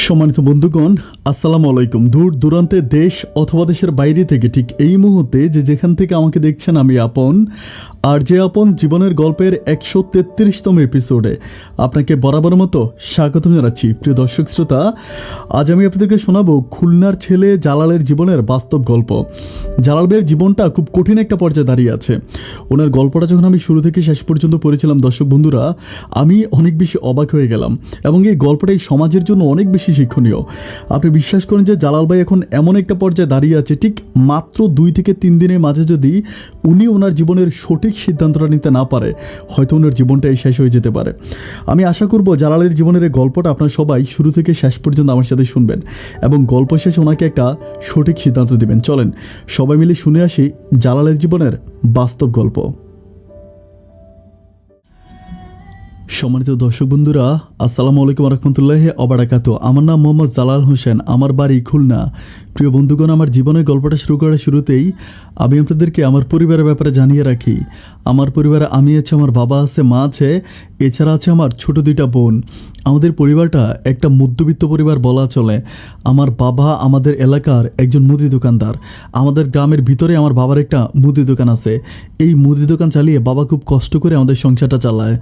সম্মানিত বন্ধুগণ, আসসালামু আলাইকুম। দূর দূরান্তে দেশ অথবা দেশের বাইরে থেকে ঠিক এই মুহূর্তে যেখান থেকে আমাকে দেখছেন, আমি আপন। আর যে আপন জীবনের গল্পের 133তম এপিসোডে আপনাকে বরাবর মতো স্বাগতম জানাচ্ছি। প্রিয় দর্শক শ্রোতা, আজ আমি আপনাদেরকে শোনাবো খুলনার ছেলে জালালের জীবনের বাস্তব গল্প। জালাল ভাইয়ের জীবনটা খুব কঠিন একটা পর্যায়ে দাঁড়িয়ে আছে। ওনার গল্পটা যখন আমি শুরু থেকে শেষ পর্যন্ত পড়েছিলাম, দর্শক বন্ধুরা, আমি অনেক বেশি অবাক হয়ে গেলাম এবং এই গল্পটা এই সমাজের জন্য অনেক বেশি শিক্ষণীয়। আপনি বিশ্বাস করেন যে জালাল ভাই এখন এমন একটা পর্যায়ে দাঁড়িয়ে আছে, ঠিক মাত্র 2 থেকে 3 দিনের মাঝে যদি উনি ওনার জীবনের সঠিক সিদ্ধান্তটা নিতে না পারে, হয়তো ওনার জীবনটাই শেষ হয়ে যেতে পারে। আমি আশা করব জালালের জীবনের এই গল্পটা আপনারা সবাই শুরু থেকে শেষ পর্যন্ত আমার সাথে শুনবেন এবং গল্প শেষে ওনাকে একটা সঠিক সিদ্ধান্ত দিবেন। চলেন সবাই মিলে শুনে আসি জালালের জীবনের বাস্তব গল্প। সম্মানিত দর্শক বন্ধুরা, আসসালামু আলাইকুম রহমতুল্লাহি ওবারাকাতু। আমার নাম মোহাম্মদ জালাল হোসেন, আমার বাড়ি খুলনা। প্রিয় বন্ধুগণ, আমার জীবনের গল্পটা শুরু করার শুরুতেই আমি আপনাদেরকে আমার পরিবারের ব্যাপারে জানিয়ে রাখি। আমার পরিবারে আমি আছে, আমার বাবা আছে, মা আছে, এছাড়া আছে আমার ছোট 2টা বোন। আমাদের পরিবারটা একটা মধ্যবিত্ত পরিবার বলা চলে। আমার বাবা আমাদের এলাকার একজন মুদি দোকানদার। আমাদের গ্রামের ভিতরে আমার বাবার একটা মুদি দোকান আছে। এই মুদি দোকান চালিয়ে বাবা খুব কষ্ট করে আমাদের সংসারটা চালায়।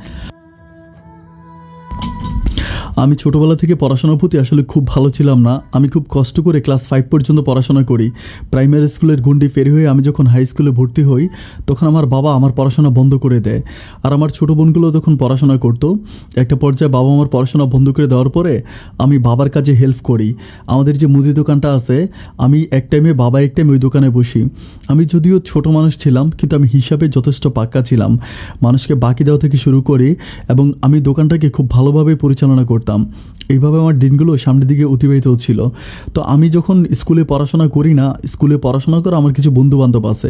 আমি ছোটোবেলা থেকে পড়াশোনার প্রতি আসলে খুব ভালো ছিলাম না। আমি খুব কষ্ট করে ক্লাস 5 পর্যন্ত পড়াশোনা করি। প্রাইমারি স্কুলের গণ্ডি পেরি হয়ে আমি যখন হাই স্কুলে ভর্তি হই, তখন আমার বাবা আমার পড়াশোনা বন্ধ করে দেয়। আর আমার ছোটো বোনগুলো তখন পড়াশোনা করতো। একটা পর্যায়ে বাবা আমার পড়াশোনা বন্ধ করে দেওয়ার পরে আমি বাবার কাজে হেল্প করি। আমাদের যে মুদি দোকানটা আছে, আমি এক টাইমে বাবা এক টাইমে ওই দোকানে বসি। আমি যদিও ছোট মানুষ ছিলাম, কিন্তু আমি হিসাবে যথেষ্ট পাক্কা ছিলাম। মানুষকে বাকি দেওয়া থেকে শুরু করি এবং আমি দোকানটাকে খুব ভালোভাবে পরিচালনা করতাম। এইভাবে আমার দিনগুলো সামনের দিকে অতিবাহিত হচ্ছিল। তো আমি যখন স্কুলে পড়াশোনা করি না, স্কুলে পড়াশোনা করে আমার কিছু বন্ধু বান্ধব আছে,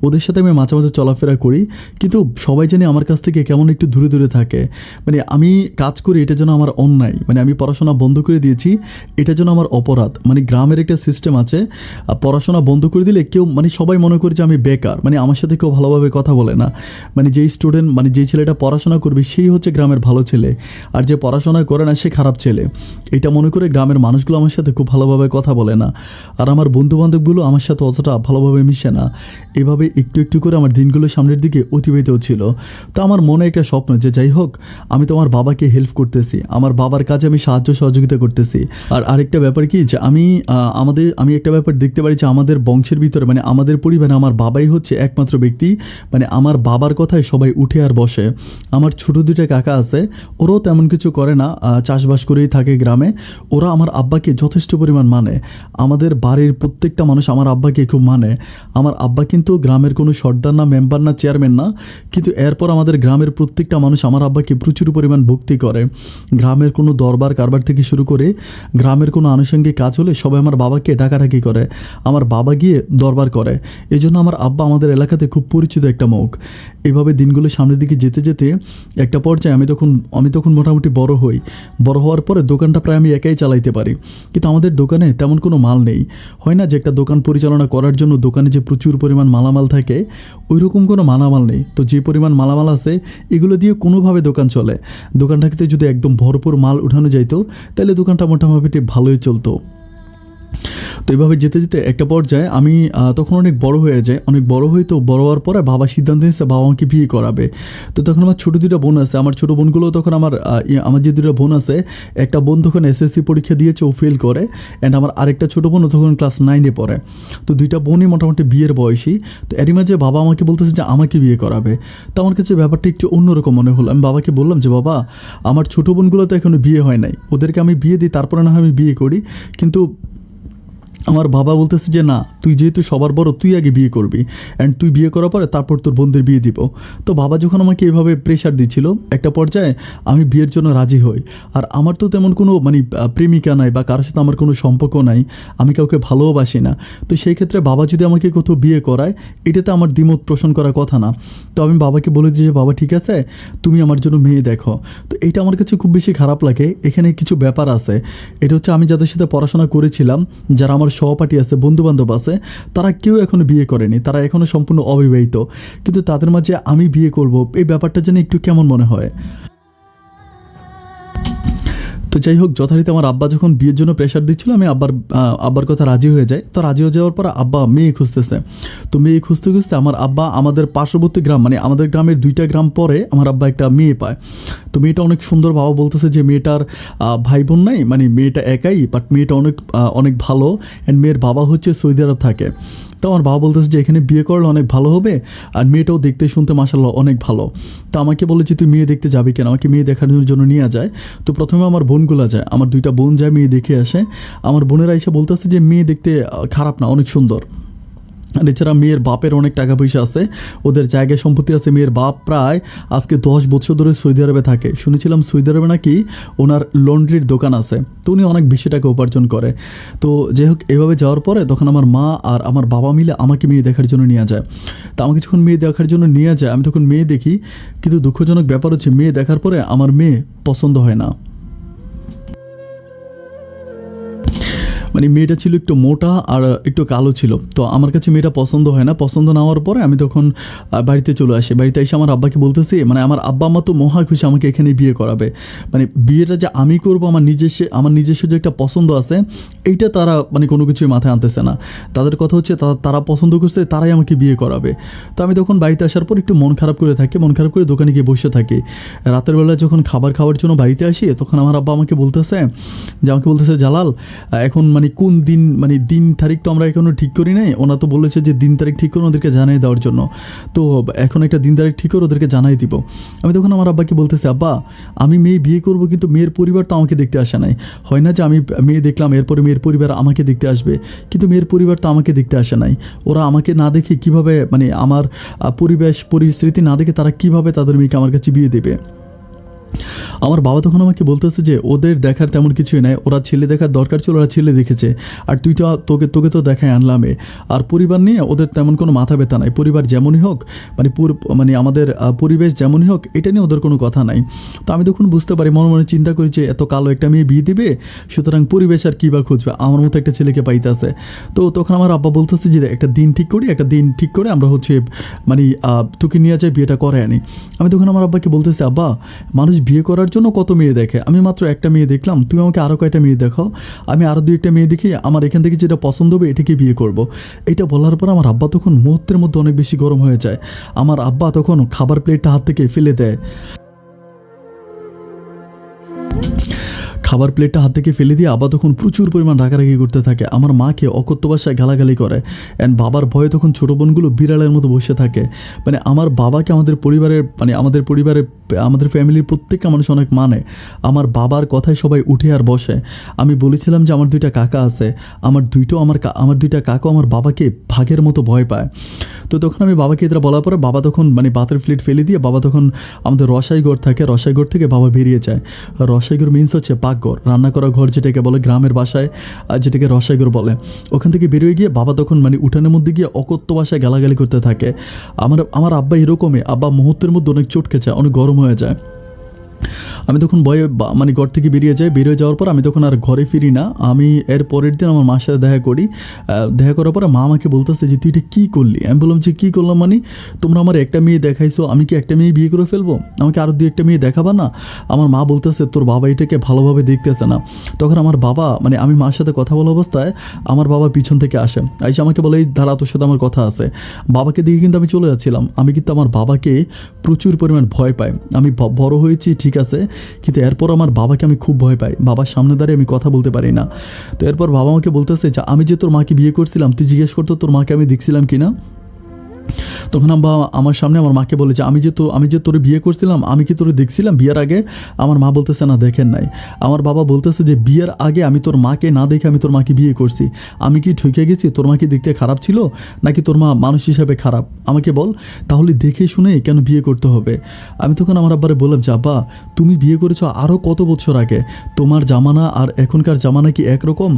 ওদের সাথে আমি মাঝে মাঝে চলাফেরা করি, কিন্তু সবাই জানি আমার কাছ থেকে কেমন একটু দূরে দূরে থাকে। মানে আমি কাজ করি, এটা যেন আমার অন্যায়। মানে আমি পড়াশোনা বন্ধ করে দিয়েছি, এটা যেন আমার অপরাধ। মানে গ্রামের একটা সিস্টেম আছে, পড়াশোনা বন্ধ করে দিলে কেউ, মানে সবাই মনে করে যে আমি বেকার, মানে আমার সাথে কেউ ভালোভাবে কথা বলে না। মানে যেই স্টুডেন্ট, মানে যেই ছেলেটা পড়াশোনা করবে সেই হচ্ছে গ্রামের ভালো ছেলে, আর যে পড়াশোনা করে না সে খারাপ ছেলে। এটা মনে করে গ্রামের মানুষগুলো আমার সাথে খুব ভালোভাবে কথা বলে না, আর আমার বন্ধুবান্ধবগুলো আমার সাথে অতটা ভালোভাবে মিশে না। এভাবে একটু একটু করে আমার দিনগুলো সামনের দিকে অতিবাহিত হচ্ছিল। তো আমার মনে একটা স্বপ্ন যে যাই হোক, আমি তো আমার বাবাকে হেল্প করতেছি, আমার বাবার কাজে আমি সাহায্য সহযোগিতা করতেছি। আর আরেকটা ব্যাপার কি, যে আমি একটা ব্যাপার দেখতে পারি যে আমাদের বংশের ভিতরে, মানে আমাদের পরিবারে আমার বাবাই হচ্ছে একমাত্র ব্যক্তি, মানে আমার বাবার কথায় সবাই উঠে আর বসে। আমার ছোটো 2টা কাকা আছে, ওরাও তেমন কিছু করে না, চাষবাস করেই থাকে গ্রামে। ওরা আমার আব্বাকে যথেষ্ট পরিমাণ মানে। আমাদের বাড়ির প্রত্যেকটা মানুষ আমার আব্বাকে খুব মানে। আমার আব্বা কিন্তু গ্রামের কোনো সর্দার না, মেম্বার না, চেয়ারম্যান না, কিন্তু এরপর আমাদের গ্রামের প্রত্যেকটা মানুষ আমার আব্বাকে প্রচুর পরিমাণ ভক্তি করে। গ্রামের কোনো দরবার কারবার থেকে শুরু করে গ্রামের কোনো আনুষঙ্গিক কাজ হলে সবাই আমার বাবাকে ডাকাডাকি করে, আমার বাবা গিয়ে দরবার করে। এই জন্য আমার আব্বা আমাদের এলাকাতে খুব পরিচিত একটা মুখ। এভাবে দিনগুলো সামনের দিকে যেতে যেতে একটা পর্যায়ে আমি তখন মোটামুটি বড় হই। বড় হওয়ার পরে দোকানটা প্রায় আমি একাই চালাইতে পারি, কিন্তু আমাদের দোকানে তেমন কোনো মাল নেই। হয় না যে একটা দোকান পরিচালনা করার জন্য দোকানে যে প্রচুর পরিমাণ মালামাল থাকে, ওই রকম কোনো মালামাল নেই। তো যে পরিমাণ মালামাল আছে, এগুলো দিয়ে কোনোভাবে দোকান চলে। দোকানটাকে যদি একদম ভরপুর মাল উঠানো যাইতো, তাহলে দোকানটা মোটামুটি ভালোই চলতো। তো এইভাবে যেতে যেতে একটা পর্যায়ে আমি তখন অনেক বড় হয়ে যায়। অনেক বড় হই, তো বড় হওয়ার পরে বাবা সিদ্ধান্ত নিয়েছে বাবা আমাকে বিয়ে করাবে। তো তখন আমার ছোটো 2টা বোন আছে। আমার ছোটো বোনগুলো তখন আমার যে 2টা বোন আছে, একটা বোন তখন এসএসসি পরীক্ষা দিয়েছে, ও ফেল করে। অ্যান্ড আমার আরেকটা ছোটো বোনও তখন ক্লাস 9-এ পড়ে। তো 2টা বোনই মোটামুটি বিয়ের বয়সী। তো এরই মাঝে বাবা আমাকে বলতেছে যে আমাকে বিয়ে করাবে। তো আমার কাছে ব্যাপারটা একটু অন্যরকম মনে হলো। আমি বাবাকে বললাম যে বাবা, আমার ছোটো বোনগুলো তো এখনও বিয়ে হয় নাই, ওদেরকে আমি বিয়ে দিই, তারপরে না হয় আমি বিয়ে করি। কিন্তু আমার বাবা বলতেছে যে না, তুই যেহেতু সবার বড়, তুই আগে বিয়ে করবি, অ্যান্ড তুই বিয়ে করার পরে তারপর তোর বোনদের বিয়ে দিব। তো বাবা যখন আমাকে এভাবে প্রেশার দিচ্ছিল, একটা পর্যায়ে আমি বিয়ের জন্য রাজি হই। আর আমার তো তেমন কোনো প্রেমিকা নাই বা কারোর সাথে আমার কোনো সম্পর্ক নাই, আমি কাউকে ভালোবাসি না। তো সেই ক্ষেত্রে বাবা যদি আমাকে কোথাও বিয়ে করায়, এটাতে আমার দ্বিমত পোষণ করার কথা না। তো আমি বাবাকে বলেছি যে বাবা ঠিক আছে, তুমি আমার জন্য মেয়ে দেখো। তো এটা আমার কাছে খুব বেশি খারাপ লাগে। এখানে কিছু ব্যাপার আছে। এটা হচ্ছে আমি যাদের সাথে পড়াশোনা করেছিলাম, যারা আমার সহপাঠী আছে, বন্ধুবান্ধব আছে, তারা কেউ এখনও বিয়ে করেনি, তারা এখনও সম্পূর্ণ অবিবাহিত। কিন্তু তাদের মাঝে আমি বিয়ে করব, এই ব্যাপারটা যেন একটু কেমন মনে হয়। তো যাই হোক, যথারীতি আমার আব্বা যখন বিয়ের জন্য প্রেশার দিচ্ছিল, আমি আব্বার কথা রাজি হয়ে যাই। তো রাজি হয়ে যাওয়ার পর আব্বা মেয়ে খুঁজতেছে। তো মেয়ে খুঁজতে খুঁজতে আমার আব্বা আমাদের পার্শ্ববর্তী গ্রাম, মানে আমাদের গ্রামের 2টা গ্রাম পরে আমার আব্বা একটা মেয়ে পায়। তো মেয়েটা অনেক সুন্দর। বাবা বলতেছে যে মেয়েটার ভাই বোন নাই, মানে মেয়েটা একাই, বাট মেয়েটা অনেক ভালো, অ্যান্ড মেয়ের বাবা হচ্ছে সৌদি আরব থাকে। তো আমার বাবা বলতেছে যে এখানে বিয়ে করলে অনেক ভালো হবে, আর মেয়েটাও দেখতে শুনতে মাশাআল্লাহ অনেক ভালো। তো আমাকে বলে যে তুই মেয়ে দেখতে যাবি কেন, আমাকে মেয়ে দেখানোর জন্য নিয়ে যায়। তো প্রথমে আমার বোনগুলা যায়, আমার 2টা বোন যায়, মেয়ে দেখে আসে। আমার বোনেরা এসে বলতেছে যে মেয়ে দেখতে খারাপ না, অনেক সুন্দর। আর এছাড়া মেয়ের বাপের অনেক টাকা পয়সা আছে, ওদের জায়গায় সম্পত্তি আছে। মেয়ের বাপ প্রায় আজকে 10 বছর ধরে সৌদি আরবে থাকে। শুনেছিলাম সৌদি আরবে নাকি ওনার লন্ড্রির দোকান আছে, তো উনি অনেক বেশি টাকা উপার্জন করে। তো যাই হোক, এভাবে যাওয়ার পরে তখন আমার মা আর আমার বাবা মিলে আমাকে মেয়ে দেখার জন্য নিয়ে যায়। তো আমাকে যখন মেয়ে দেখার জন্য নিয়ে যায়, আমি তখন মেয়ে দেখি, কিন্তু দুঃখজনক ব্যাপার হচ্ছে মেয়ে দেখার পরে আমার মেয়ে পছন্দ হয় না। মানে মেয়েটা ছিল একটু মোটা আর একটু কালো ছিল। তো আমার কাছে মেয়েটা পছন্দ হয় না। পছন্দ না হওয়ার পরে আমি তখন বাড়িতে চলে আসি। বাড়িতে এসে আমার আব্বাকে বলতেছি, মানে আমার আব্বা আম্মা তো মহা খুশি আমাকে এখানে বিয়ে করাবে। মানে বিয়েটা যে আমি করবো, আমার নিজস্ব যে একটা পছন্দ আছে, এইটা তারা মানে কোনো কিছুই মাথায় আনতেছে না। তাদের কথা হচ্ছে তারা পছন্দ করছে, তারাই আমাকে বিয়ে করাবে। তো আমি তখন বাড়িতে আসার পর একটু মন খারাপ করে থাকি, মন খারাপ করে দোকানে গিয়ে বসে থাকি। রাতের বেলা যখন খাবার খাওয়ার জন্য বাড়িতে আসি, তখন আমার আব্বা আমাকে বলতেছে জালাল, এখন মানে কোন দিন, মানে দিন তারিখ তো আমরা এখনও ঠিক করি নাই। ওনা তো বলেছে যে দিন তারিখ ঠিক করে ওদেরকে জানিয়ে দেওয়ার জন্য। তো এখন একটা দিন তারিখ ঠিক করে ওদেরকে জানাই দিব। আমি তখন আমার আব্বাকে বলতেছি, আব্বা আমি মেয়ে বিয়ে করব, কিন্তু মেয়ের পরিবার তো আমাকে দেখতে আসে নাই। হয় না যে আমি মেয়ে দেখলাম, এরপরে মেয়ের পরিবার আমাকে দেখতে আসবে, কিন্তু মেয়ের পরিবার তো আমাকে দেখতে আসে নাই। ওরা আমাকে না দেখে কিভাবে, মানে আমার পরিবেশ পরিস্থিতি না দেখে তারা কিভাবে তাদের মেয়েকে আমার কাছে বিয়ে দেবে। আমার বাবা তখন আমাকে বলতেছে যে ওদের দেখার তেমন কিছুই নাই, ওরা ছেলে দেখার দরকার ছিল, ওরা ছেলে দেখেছে, আর তুই তো তোকে তো দেখায় আনলামে। আর পরিবার নিয়ে ওদের তেমন কোনো মাথা ব্যথা নাই। পরিবার যেমনই হোক, মানে আমাদের পরিবেশ যেমনই হোক, এটা নিয়ে ওদের কোনো কথা নাই। তো আমি তখন বুঝতে পারি, মনে মনে চিন্তা করি যে এত কালো একটা মেয়ে বিয়ে দিবে, সুতরাং পরিবেশ আর কী বা খুঁজবে, আমার মতো একটা ছেলেকে পাইতেছে। তো তখন আমার আব্বা বলতেছে যে একটা দিন ঠিক করে আমরা হচ্ছে মানে তোকে নিয়ে যাই, বিয়েটা করে আনি। আমি তখন আমার আব্বাকে বলতেছি, আব্বা মানুষ বিয়ে করার জন্য কত মেয়ে দেখে, আমি মাত্র একটা মেয়ে দেখলাম, তুমি আমাকে আরও কয়টা মেয়ে দেখাও, আমি আরও 2-1টা মেয়ে দেখি, আমার এখান থেকে যেটা পছন্দ হবে এটাকে বিয়ে করব। এটা বলার পর আমার আব্বা তখন মুহূর্তের মধ্যে অনেক বেশি গরম হয়ে যায়। আমার আব্বা তখন খাবার প্লেটটা হাত থেকে ফেলে দেয়। খাবার প্লেটটা হাত থেকে ফেলে দিয়ে আবার তখন প্রচুর পরিমাণ রাগারাগি করতে থাকে। আমার মাকে অকথ্য ভাষায় গালাগালি করে, অ্যান্ড বাবার ভয়ে তখন ছোটো বোনগুলো বিড়ালের মতো বসে থাকে। মানে আমার বাবাকে আমাদের ফ্যামিলির প্রত্যেকটা মানুষ অনেক মানে। আমার বাবার কথায় সবাই উঠে আর বসে। আমি বলেছিলাম যে আমার 2টা কাকা আছে, আমার 2টা কাকা আমার বাবাকে ভাগের মতো ভয় পায়। তো তখন আমি বাবাকে এটা বলার পরে বাবা তখন মানে ভাতের প্লেট ফেলে দিয়ে বাবা তখন আমাদের রসাইঘর থাকে, রসাইঘর থেকে বাবা বেরিয়ে যায়। রসাইঘর মিনস হচ্ছে পাকঘর, রান্না করা ঘর যেটাকে বলে গ্রামের ভাষায়, যেটাকে রসাইঘর বলে। ওখান থেকে বেরিয়ে গিয়ে বাবা তখন মানে উঠানের মধ্যে গিয়ে অকথ্য ভাষায় গালাগালি করতে থাকে। আমার আব্বা এরকমই, আব্বা মুহূর্তের মধ্যে অনেক চটকে যায়, অনেক গরম হয়ে যায়। আমি তখন ভয়ে মানে ঘর থেকে বেরিয়ে যাওয়ার পর আমি তখন আর ঘরে ফিরি না। আমি এর পরের দিন আমার মার সাথে দেখা করি। দেখা করার পরে মা আমাকে বলতেছে যে তুই এটা কী করলি। আমি বললাম যে কী করলাম, মানে তোমরা আমার একটা মেয়ে দেখাইছো, আমি কি একটা মেয়ে বিয়ে করে ফেলবো, আমাকে আরও 2-1টা মেয়ে দেখাবা না। আমার মা বলতেছে তোর বাবা এটাকে ভালোভাবে দেখতেছে না। তখন আমার বাবা, মানে আমি মার সাথে কথা বলা অবস্থায় আমার বাবা পিছন থেকে আসে, আমাকে বলে এই ধারা তোর সাথে আমার কথা আছে। বাবাকে দেখে কিন্তু আমি চলে যাচ্ছিলাম। আমি কিন্তু আমার বাবাকে প্রচুর পরিমাণ ভয় পাই। আমি বড় হয়েছি ঠিক আছে, কিন্তু এরপর আমার বাবাকে আমি খুব ভয় পাই। বাবার সামনে দাঁড়িয়ে আমি কথা বলতে পারি না। তো এরপর বাবা আমাকে বলতেছে যে আমি যে তোর মাকে বিয়ে করছিলাম, তুই জিজ্ঞেস করতো তোর মাকে আমি দেখছিলাম কিনা। তখন আমার সামনে আমার মাকে বলে যে আমি যে তোরে বিয়ে করছিলাম, আমি কি তোরে দেখছিলাম বিয়ের আগে। আমার মা বলতেছে না দেখেন নাই। আমার বাবা বলতেছে যে বিয়ের আগে আমি তোর মাকে না দেখে আমি তোর মাকে বিয়ে করছি। আমি কি ঠকে গেছি, তোর মাকে দেখতে খারাপ ছিল নাকি তোর মা মানুষ হিসাবে খারাপ, আমাকে বল। তাহলে দেখে শুনে কেন বিয়ে করতে হবে। আমি তখন আমার আব্বারে বললাম যে আব্বা তুমি বিয়ে করেছো আরও কত বছর আগে, তোমার জামানা আর এখনকার জামানা কি একরকম।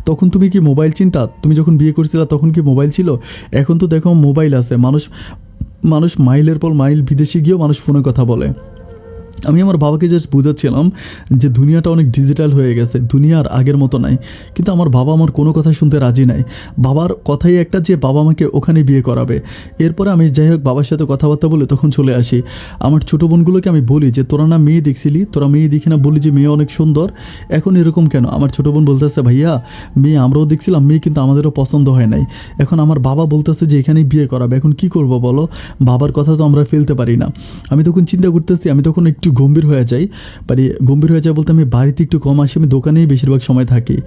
তখন তুমি কি মোবাইল চিন্তা, তুমি যখন বিয়ে করছিলা তখন কি মোবাইল ছিল। এখন তো দেখো মোবাইল আছে, মানুষ মাইলের পর মাইল বিদেশে গিয়েও মানুষ ফোনে কথা বলে। আমি আমার বাবাকে জাস্ট বোঝাচ্ছিলাম যে দুনিয়াটা অনেক ডিজিটাল হয়ে গেছে, দুনিয়া আর আগের মতো নাই। কিন্তু আমার বাবা আমার কোনো কথা শুনতে রাজি নাই। বাবার কথাই একটা যে বাবা আমাকে ওখানে বিয়ে করাবে। এরপরে আমি যাই হোক বাবার সাথে কথাবার্তা বলে তখন চলে আসি। আমার ছোটো বোনগুলোকে আমি বলি যে তোরা না মেয়ে দেখছিলি, তোরা মেয়ে দেখি না বলি যে মেয়ে অনেক সুন্দর, এখন এরকম কেন? আমার ছোটো বোন বলতেছে ভাইয়া মেয়ে আমরাও দেখছিলাম, মেয়ে কিন্তু আমাদেরও পছন্দ হয় নাই। এখন আমার বাবা বলতেছে যে এখানেই বিয়ে করাবে, এখন কি করব বলো? বাবার কথা তো আমরা ফেলতে পারি না। আমি তখন চিন্তা করতেছি, আমি তখন একটু গম্ভীর হয়ে যাই। মানে গম্ভীর হয়ে যায় বলতে আমি বাড়িতে একটু কম আসি, আমি দোকানেই বেশিরভাগ সময় থাকি,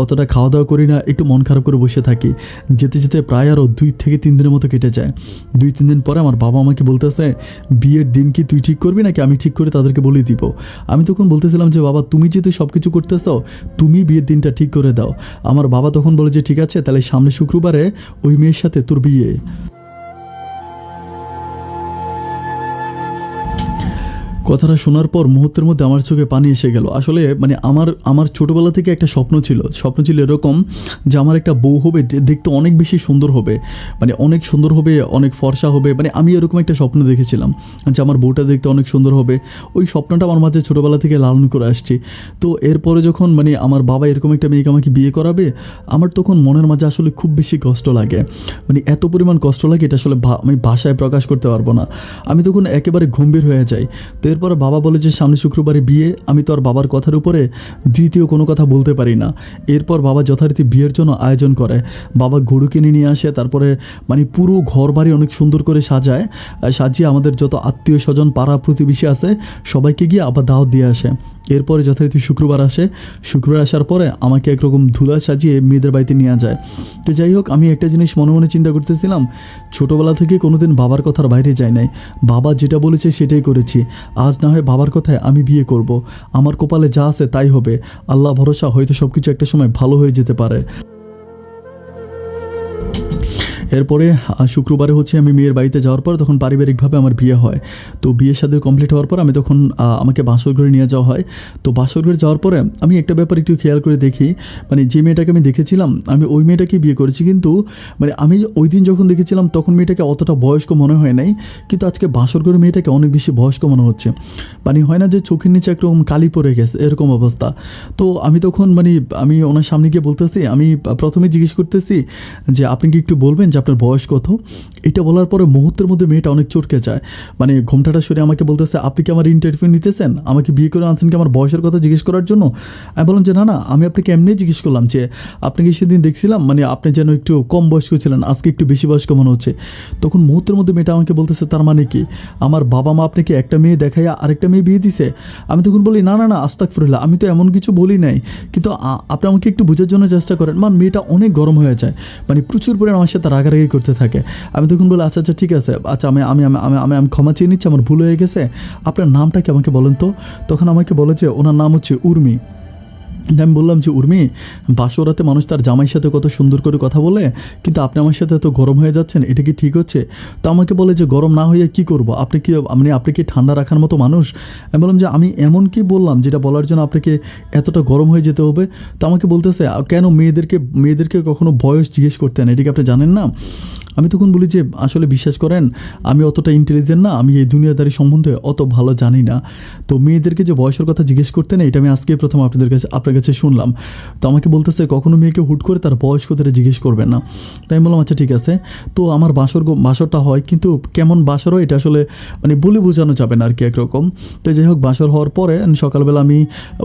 অতটা খাওয়া দাওয়া করি না, একটু মন খারাপ করে বসে থাকি। যেতে যেতে প্রায় আরও 2 থেকে 3 দিনের মতো কেটে যায়। 2-3 দিন পরে আমার বাবা আমাকে বলতেছে বিয়ের দিন কি তুই ঠিক করবি নাকি আমি ঠিক করে তাদেরকে বলে দিব? আমি তখন বলতেছিলাম যে বাবা তুমি যেহেতু সব কিছু করতেছ, তুমি বিয়ের দিনটা ঠিক করে দাও। আমার বাবা তখন বলে যে ঠিক আছে, তাহলে সামনে শুক্রবারে ওই মেয়ের সাথে তোর বিয়ে। কথাটা শোনার পর মুহূর্তের মধ্যে আমার চোখে পানি এসে গেল। আসলে মানে আমার ছোটোবেলা থেকে একটা স্বপ্ন ছিল এরকম যে আমার একটা বউ হবে, দেখতে অনেক বেশি সুন্দর হবে, মানে অনেক সুন্দর হবে, অনেক ফর্সা হবে। মানে আমি এরকম একটা স্বপ্ন দেখেছিলাম যে আমার বউটা দেখতে অনেক সুন্দর হবে। ওই স্বপ্নটা আমার মাঝে ছোটোবেলা থেকে লালন করে আসছি। তো এরপরে যখন মানে আমার বাবা এরকম একটা মেয়েকে আমাকে বিয়ে করাবে, আমার তখন মনের মাঝে আসলে খুব বেশি কষ্ট লাগে। মানে এত পরিমাণ কষ্ট লাগে এটা আসলে আমি ভাষায় প্রকাশ করতে পারবো না। আমি তখন একেবারে গম্ভীর হয়ে যাই। তো এরপরে বাবা বলে যে সামনে শুক্রবারে বিয়ে। আমি তো আর বাবার কথার উপরে দ্বিতীয় কোনো কথা বলতে পারি না। এরপর বাবা যথারীতি বিয়ের জন্য আয়োজন করে। বাবা গরু কিনে নিয়ে আসে, তারপরে মানে পুরো ঘর বাড়ি অনেক সুন্দর করে সাজিয়ে আমাদের যত আত্মীয় স্বজন পাড়া প্রতিবেশী আছে সবাইকে গিয়ে আবার দাওয়াত দিয়ে আসে। এরপরে যথারীতি শুক্রবার আসার পরে আমাকে একরকম ধুলা সাজিয়ে মেয়েদের বাড়িতে নিয়ে যায়। তো যাই হোক, আমি একটা জিনিস মনে মনে চিন্তা করতেছিলাম, ছোটোবেলা থেকে কোনোদিন বাবার কথার বাইরে যাই নাই। বাবা যেটা বলেছে সেটাই করেছি। আজ না হয় বাবার কথায় আমি বিয়ে করব। আমার কপালে যা আছে তাই হবে। আল্লাহ ভরসা, হয়তো সব কিছু একটা সময় ভালো হয়ে যেতে পারে। এরপরে শুক্রবারে আমি মেয়ের বাড়িতে যাওয়ার পর তখন পারিবারিকভাবে আমার বিয়ে হয়। তো বিয়ে শাদী কমপ্লিট হওয়ার পর আমি তখন আমাকে বাসর ঘরে নিয়ে যাওয়া হয়। তো বাসর ঘরে যাওয়ার পরে আমি একটা ব্যাপার একটু খেয়াল করে দেখি, মানে যে মেয়েটাকে আমি দেখেছিলাম আমি ওই মেয়েটাকেই বিয়ে করেছি। কিন্তু মানে আমি ওই দিন যখন দেখেছিলাম তখন মেয়েটাকে অতটা বয়স্ক মনে হয় নাই, কিন্তু আজকে বাসর ঘরে মেয়েটাকে অনেক বেশি বয়স্ক মনে হচ্ছে। মানে হয় না যে চোখের নিচে একরকম কালি পড়ে গেছে, এরকম অবস্থা। তো আমি তখন আমি ওনার সামনে গিয়ে বলতেছি, আমি প্রথমে জিজ্ঞেস করতেছি যে আপনি কি একটু বলবেন যে আপনার বয়স কত? এটা বলার পরে মুহূর্তের মধ্যে মেয়েটা অনেক চটকে যায়। মানে ঘোমটাটা সরে আমাকে বলতেছে আপনি কি আমার ইন্টারভিউ নিতেছেন? আমাকে বিয়ে করে আনছেন কি আমার বয়সের কথা জিজ্ঞেস করার জন্য? আমি বললাম যে না, আমি আপনাকে এমনিই জিজ্ঞেস করলাম যে আপনাকে সেদিন দেখছিলাম মানে আপনি যেন একটু কম বয়স্ক ছিলেন, আজকে একটু বেশি বয়স্ক মনে হচ্ছে। তখন মুহূর্তের মধ্যে মেয়েটা আমাকে বলতেছে তার মানে কি আমার বাবা মা আপনাকে একটা মেয়ে দেখাইয়া আরেকটা মেয়ে বিয়ে দিছে? আমি তখন বলি না, আস্তাগফিরুল্লাহ, আমি তো এমন কিছু বলি নাই, কিন্তু আপনি আমাকে একটু বোঝার জন্য চেষ্টা করেন। মেয়েটা অনেক গরম হয়ে যায়, মানে প্রচুর পরিমাণ আমার সাথে রাগারাগি করতে থাকে। আমি তখন বলি আচ্ছা ঠিক আছে, আচ্ছা আমি আমি আমি আমি আমি ক্ষমা চেয়ে নিচ্ছি, আমার ভুল হয়ে গেছে। আপনার নামটা কি আমাকে বলেন তো? তখন আমাকে বলে যে ওনার নাম হচ্ছে উর্মি। আমি বললাম যে উর্মি, বাসরাতে মানুষ তার জামাইয়ের সাথে কত সুন্দর করে কথা বলে, কিন্তু আপনি আমার সাথে এত গরম হয়ে যাচ্ছেন, এটা কি ঠিক হচ্ছে? তো আমাকে বলে যে গরম না হয়ে কি করব, আপনি কি ঠান্ডা রাখার মতো মানুষ? আমি বললাম যে আমি এমন কি বললাম যেটা বলার জন্য আপনাকে এতটা গরম হয়ে যেতে হবে? তো আমাকে বলতেছে কেন মেয়েদেরকে কখনো বয়স জিজ্ঞেস করতেন, এটা কি আপনি জানেন না? আমি তখন বলি যে আসলে বিশ্বাস করেন আমি অতটা ইন্টেলিজেন্ট না, আমি এই দুনিয়াদারি সম্বন্ধে অত ভালো জানি না। তো মেয়েদেরকে যে বয়সের কথা জিজ্ঞেস করতে না, এটা আমি আজকে প্রথম আপনার কাছে শুনলাম। তো আমাকে বলতেছে কখনো মেয়েকে হুট করে তার বয়স কথাটা জিজ্ঞেস করবেন না। তাই আমি বললাম আচ্ছা ঠিক আছে। তো আমার বাসরটা হয়, কিন্তু কেমন বাসর হয় এটা আসলে মানে বলে বোঝানো যাবে না আর কি একরকম। তো যাই হোক, বাসর হওয়ার পরে সকালবেলা আমি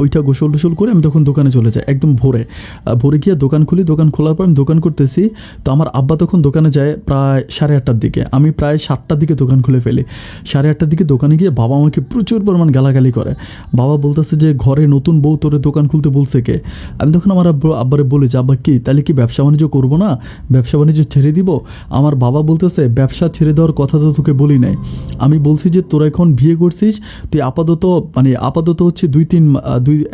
ওইটা গোসল টোসল করে আমি তখন দোকানে চলে যাই একদম ভোরে গিয়ে দোকান খুলি। দোকান খোলার পর আমি দোকান করতেছি। তো আমার আব্বা তখন দোকানে যায় প্রায় 8:30টার দিকে, আমি প্রায় 7টার দিকে দোকান খুলে ফেলি। 8:30টার দিকে দোকানে গিয়ে বাবা আমাকে প্রচুর পরিমাণ গালাগালি করে। বাবা বলতেছে যে ঘরে নতুন বউ তোরে দোকান খুলতে বলছে কে? আমি তখন আমার আব্বারে বলি যে আব্বা কি তাহলে কি ব্যবসা বাণিজ্য করবো না, ব্যবসা বাণিজ্য ছেড়ে দিব? আমার বাবা বলতেছে ব্যবসা ছেড়ে দেওয়ার কথা তো তোকে বলি নাই, আমি বলছি যে তোরা এখন বিয়ে করছিস, তুই আপাতত হচ্ছে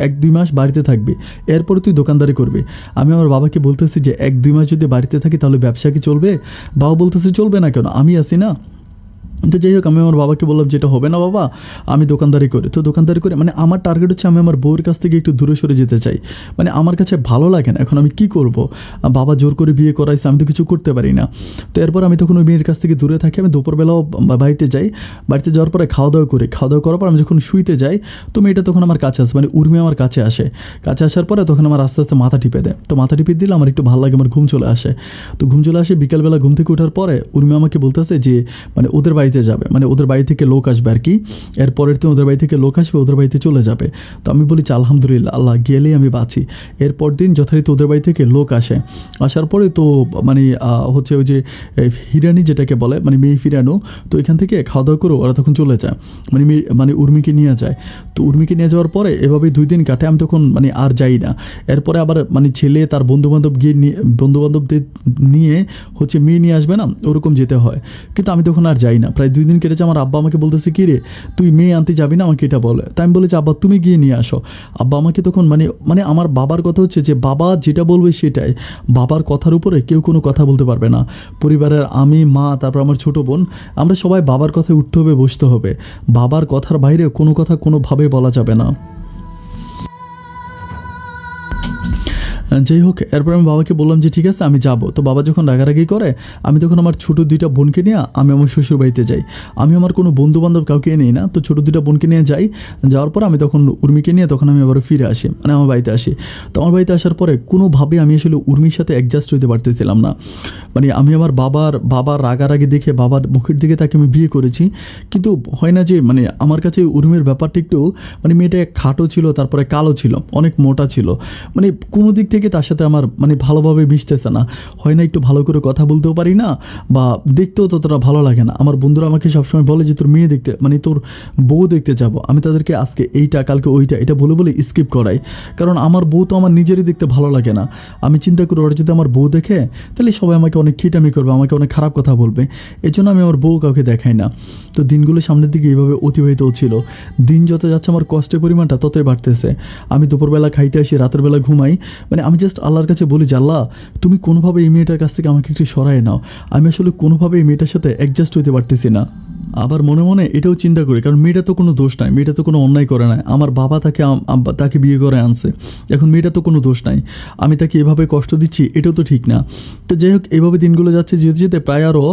1-2 মাস বাড়িতে থাকবি, এরপরে তুই দোকানদারি করবি। আমি আমার বাবাকে বলতেছি যে 1-2 মাস যদি বাড়িতে থাকি তাহলে ব্যবসা কি চলবে? বাবা বলতেছে চলবে না কেন, আমি আছি না। তো যাই হোক আমি আমার বাবাকে বললাম যেটা হবে না বাবা, আমি দোকানদারি করি। তো দোকানদারি করে মানে আমার টার্গেট হচ্ছে আমি আমার বউয়ের কাছ থেকে একটু দূরে সরে যেতে চাই। মানে আমার কাছে ভালো লাগে না, এখন আমি কি করব? বাবা জোর করে বিয়ে করাইছে, আমি তো কিছু করতে পারি না। তো এরপর আমি তখন ওই মেয়ের কাছ থেকে দূরে থাকি। আমি দুপুরবেলাও বাড়িতে যাই, বাড়িতে যাওয়ার পরে খাওয়া দাওয়া করি। খাওয়া দাওয়া করার পর আমি যখন শুইতে যাই, তো মেয়েটা তখন আমার কাছে আসে, মানে উর্মি আমার কাছে আসে। কাছে আসার পরে তখন আমার আস্তে আস্তে মাথা টিপে দেয়। তো মাথা টিপে দিলে আমার একটু ভালো লাগে, আমার ঘুম চলে আসে। তো ঘুম চলে আসে, বিকালবেলা ঘুম থেকে ওঠার পরে উর্মি আমাকে বলতেছে যে মানে ওদের বাড়িতে যাবে, মানে ওদের বাড়ি থেকে লোক আসবে আর কি। এরপরের দিন ওদের বাড়ি থেকে লোক আসবে, ওদের বাড়িতে চলে যাবে। তো আমি বলি যে আলহামদুলিল্লাহ, আল্লাহ গেলেই আমি বাঁচি। এরপর দিন যথারীতি ওদের বাড়ি থেকে লোক আসে। আসার পরে তো মানে হচ্ছে ওই যে হিরানি যেটাকে বলে, মানে মেয়ে ফিরানো। তো এখান থেকে খাওয়া দাওয়া করে ওরা তখন চলে যায়, মানে মানে উর্মিকে নিয়ে যায়। তো উর্মিকে নিয়ে যাওয়ার পরে এভাবেই 2 দিন কাটে। আমি তখন মানে আর যাই না। এরপরে আবার মানে ছেলে তার বন্ধুবান্ধব গিয়ে বন্ধুবান্ধবদের নিয়ে হচ্ছে মেয়ে নিয়ে আসবে না, ওরকম যেতে হয়। কিন্তু আমি তখন আর যাই না। প্রায় 2 দিন কেটেছে। আমার আব্বা আমাকে বলতেছে কি রে তুই মেয়ে আনতে যাবি না, আমাকে এটা বলে। তাই আমি বলেছি আব্বা তুমি গিয়ে নিয়ে আসো। আব্বা আমাকে তখন মানে মানে আমার বাবার কথা হচ্ছে যে বাবা যেটা বলবে সেটাই, বাবার কথার উপরে কেউ কোনো কথা বলতে পারবে না। পরিবারের আমি, মা, তারপর আমার ছোটো বোন, আমরা সবাই বাবার কথায় উঠতে হবে, বসতে হবে। বাবার কথার বাইরে কোনো কথা কোনোভাবে বলা যাবে না। যাই হোক, এরপর আমি বাবাকে বললাম যে ঠিক আছে আমি যাব। তো বাবা যখন রাগারাগি করে, আমি তখন আমার ছোটো 2টা বোনকে নিয়ে আমি আমার শ্বশুর বাড়িতে যাই। আমি আমার কোনো বন্ধুবান্ধব কাউকে নেই না। তো ছোটো 2টা বোনকে নিয়ে যাই। যাওয়ার পর আমি তখন উর্মিকে নিয়ে তখন আমি আবার ফিরে আসি, মানে আমার বাড়িতে আসি। তো আমার বাড়িতে আসার পরে কোনোভাবে আমি আসলে উর্মির সাথে অ্যাডজাস্ট হইতে পারতেছিলাম না। মানে আমি আমার বাবার রাগারাগি দেখে, বাবার মুখের দিকে তাকে আমি বিয়ে করেছি। কিন্তু হয় না যে মানে আমার কাছে উর্মির ব্যাপারটা একটু মানে মেয়েটা খাটো ছিল, তারপরে কালো ছিল, অনেক মোটা ছিল। মানে কোনো দিক থেকে তার সাথে আমার মানে ভালোভাবে মিশতেছে না। হয় না একটু ভালো করে কথা বলতেও পারি না, বা দেখতেও ততটা ভালো লাগে না। আমার বন্ধুরা আমাকে সবসময় বলে যে তোর মেয়ে দেখতে, মানে তোর বউ দেখতে যাব। আমি তাদেরকে আজকে এইটা, কালকে ওইটা, এটা বলে বলে স্কিপ করাই। কারণ আমার বউ তো আমার নিজেরই দেখতে ভালো লাগে না। আমি চিন্তা করি ওরা যদি আমার বউ দেখে তাহলে সবাই আমাকে অনেক খিটামি করবে, আমাকে অনেক খারাপ কথা বলবে। এই জন্য আমি আমার বউ কাউকে দেখাই না। তো দিনগুলো সামনের দিকে এইভাবে অতিবাহিত হচ্ছিল। দিন যত যাচ্ছে আমার কষ্টের পরিমাণটা ততই বাড়তেছে। আমি দুপুরবেলা খাইতে আসি, রাতের বেলা ঘুমাই। মানে আমি জাস্ট আল্লাহর কাছে বলি যে আল্লাহ তুমি কোনোভাবে এই মেয়েটার কাছ থেকে আমাকে একটু সরায় নাও। আমি আসলে কোনোভাবে এই মেয়েটার সাথে অ্যাডজাস্ট হইতে পারতেছি না। আবার মনে মনে এটাও চিন্তা করি, কারণ মেয়েটা তো কোনো দোষ নাই, মেয়েটা তো কোনো অন্যায় করে নাই। আমার বাবা তাকে বিয়ে করে আনছে, এখন মেয়েটা তো কোনো দোষ নাই। আমি তাকে এভাবে কষ্ট দিচ্ছি, এটাও তো ঠিক না। তো যাই হোক, এইভাবে দিনগুলো যাচ্ছে, যেতে যেতে প্রায় আরও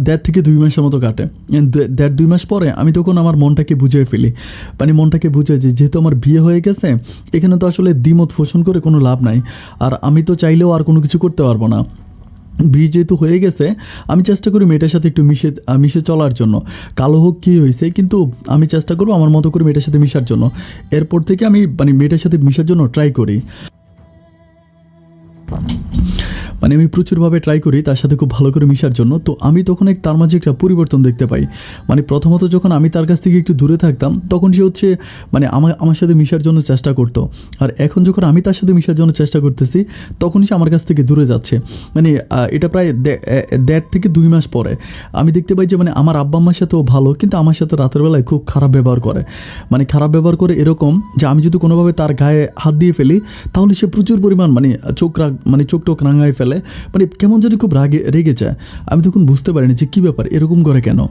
1.5 থেকে 2 মাসের মতো কাটে। 1.5-2 মাস পরে আমি তখন আমার মনটাকে বুঝিয়ে ফেলি। মানে মনটাকে বুঝে যে যেহেতু আমার বিয়ে হয়ে গেছে, এখানে তো আসলে দ্বিমত পোষণ করে কোনো লাভ নাই। আর আমি তো চাইলেও আর কোনো কিছু করতে পারবো না। বিয়ে যেহেতু হয়ে গেছে, আমি চেষ্টা করি মেয়েটার সাথে একটু মিশে চলার জন্য। কালো হোক কী হয়েছে, কিন্তু আমি চেষ্টা করবো আমার মতো করে মেয়েটার সাথে মিশার জন্য। এরপর থেকে আমি মানে মেয়েটার সাথে মিশার জন্য ট্রাই করি। মানে আমি প্রচুরভাবে ট্রাই করি তার সাথে খুব ভালো করে মিশার জন্য। তো আমি তখন তার মাঝে একটা পরিবর্তন দেখতে পাই। মানে প্রথমত যখন আমি তার কাছ থেকে একটু দূরে থাকতাম, তখন সে হচ্ছে মানে আমার সাথে মিশার জন্য চেষ্টা করতো। আর এখন যখন আমি তার সাথে মিশার জন্য চেষ্টা করতেছি, তখন সে আমার কাছ থেকে দূরে যাচ্ছে। মানে এটা প্রায় 1.5 থেকে 2 মাস পরে আমি দেখতে পাই যে মানে আমার আব্বা আম্মার সাথেও ভালো, কিন্তু আমার সাথে রাতের বেলায় খুব খারাপ ব্যবহার করে। মানে খারাপ ব্যবহার করে এরকম যে আমি যদি কোনোভাবে তার গায়ে হাত দিয়ে ফেলি, তাহলে সে প্রচুর পরিমাণ মানে চোখ টোক রাঙায় ফেলে। মানে কেমন যদি খুব রেগে যায়। আমি তখন বুঝতে পারিনি যে কী ব্যাপার, এরকম করে কেন।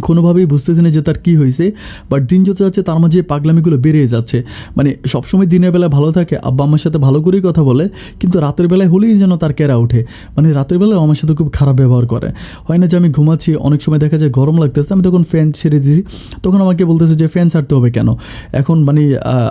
কোনোভাবেই বুঝতেছি না যে তার কী হয়েছে। বাট দিন যত যাচ্ছে তার মাঝে পাগলামিগুলো বেড়ে যাচ্ছে। মানে সবসময় দিনের বেলায় ভালো থাকে, আব্বা আমার সাথে ভালো করেই কথা বলে, কিন্তু রাতের বেলায় হলেই যেন তার কেরা ওঠে। মানে রাতের বেলায় আমার সাথে খুব খারাপ ব্যবহার করে। হয় না যে আমি ঘুমাচ্ছি, অনেক সময় দেখা যায় গরম লাগতেছে, আমি তখন ফ্যান ছেড়ে দিই। তখন আমাকে বলতেছে যে ফ্যান ছাড়তে হবে কেন, এখন মানে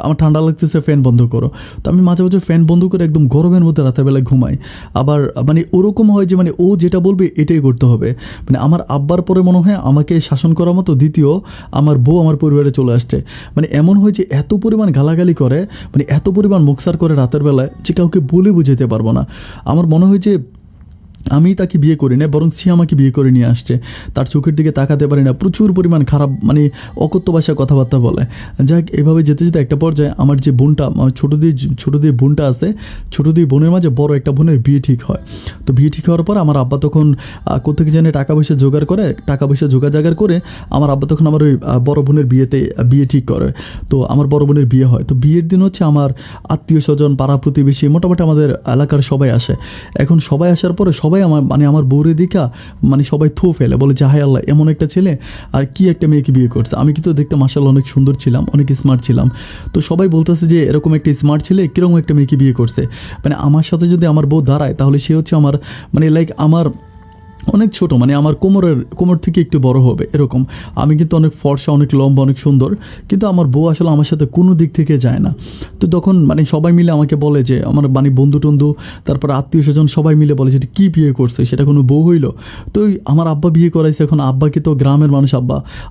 আমার ঠান্ডা লাগতেছে, ফ্যান বন্ধ করো। তো আমি মাঝে মাঝে ফ্যান বন্ধ করে একদম গরমের মধ্যে রাতের বেলায় ঘুমাই। আবার মানে ওরকম হয় যে মানে ও যেটা বলবে এটাই করতে হবে। মানে আমার আব্বার পরে মনে হয় আমাকে শাসন করার মতো দ্বিতীয় আমার বউ আমার পরিবারে চলে আসছে। মানে এমন হয় যে এত পরিমাণ গালাগালি করে, মানে এত পরিমাণ মুখসার করে রাতের বেলায়, যে কাউকে বলে বুঝাতে পারবো না। আমার মনে হয় যে আমি তাকে বিয়ে করি না, বরং সে আমাকে বিয়ে করে নিয়ে আসছে। তার চোখের দিকে তাকাতে পারি না, প্রচুর পরিমাণ খারাপ মানে অকথ্য ভাষায় কথাবার্তা বলে। যাক, এভাবে যেতে যেতে একটা পর্যায়ে আমার যে বোনটা, ছোটো দিয়ে বোনটা আছে, ছোটো দিয়ে বোনের মাঝে বড় একটা বোনের বিয়ে ঠিক হয়। তো বিয়ে ঠিক হওয়ার পর আমার আব্বা তখন কোথেকে জানে টাকা পয়সা জোগাড় করে আমার আব্বা তখন আমার ওই বড় বোনের বিয়ে ঠিক করে। তো আমার বড় বোনের বিয়ে হয়। তো বিয়ের দিন হচ্ছে আমার আত্মীয় স্বজন, পাড়া প্রতিবেশী, মোটামুটি আমাদের এলাকার সবাই আসে। এখন সবাই আসার পরে সবাই সবাই আমার বউরে দেখা মানে সবাই থো ফেলে, বলে যে হায় আল্লাহ এমন একটা ছেলে আর কি একটা মেয়েকে বিয়ে করছে। আমি কিন্তু দেখতে মাশাআল্লাহ অনেক সুন্দর ছিলাম, অনেক স্মার্ট ছিলাম। তো সবাই বলতেছে যে এরকম একটা স্মার্ট ছেলে কীরকম একটা মেয়েকে বিয়ে করছে, মানে আমার সাথে যদি আমার বউ দাঁড়ায় তাহলে সে হচ্ছে আমার মানে লাইক আমার অনেক ছোট, মানে আমার কোমর থেকে একটু বড় হবে এরকম। আমি কিন্তু অনেক ফর্সা, অনেক লম্বা, অনেক সুন্দর, কিন্তু আমার বউ আসলে আমার সাথে কোনো দিক থেকে যায় না। তো তখন মানে সবাই মিলে আমাকে বলে যে আমার মানে বন্ধু টন্ধু, তারপর আত্মীয় স্বজন সবাই মিলে বলে যে কী বিয়ে করছে, সেটা কোনো বউ হইল? তো আমার আব্বা বিয়ে করাইছে। এখন আব্বাকে তো গ্রামের মানুষ,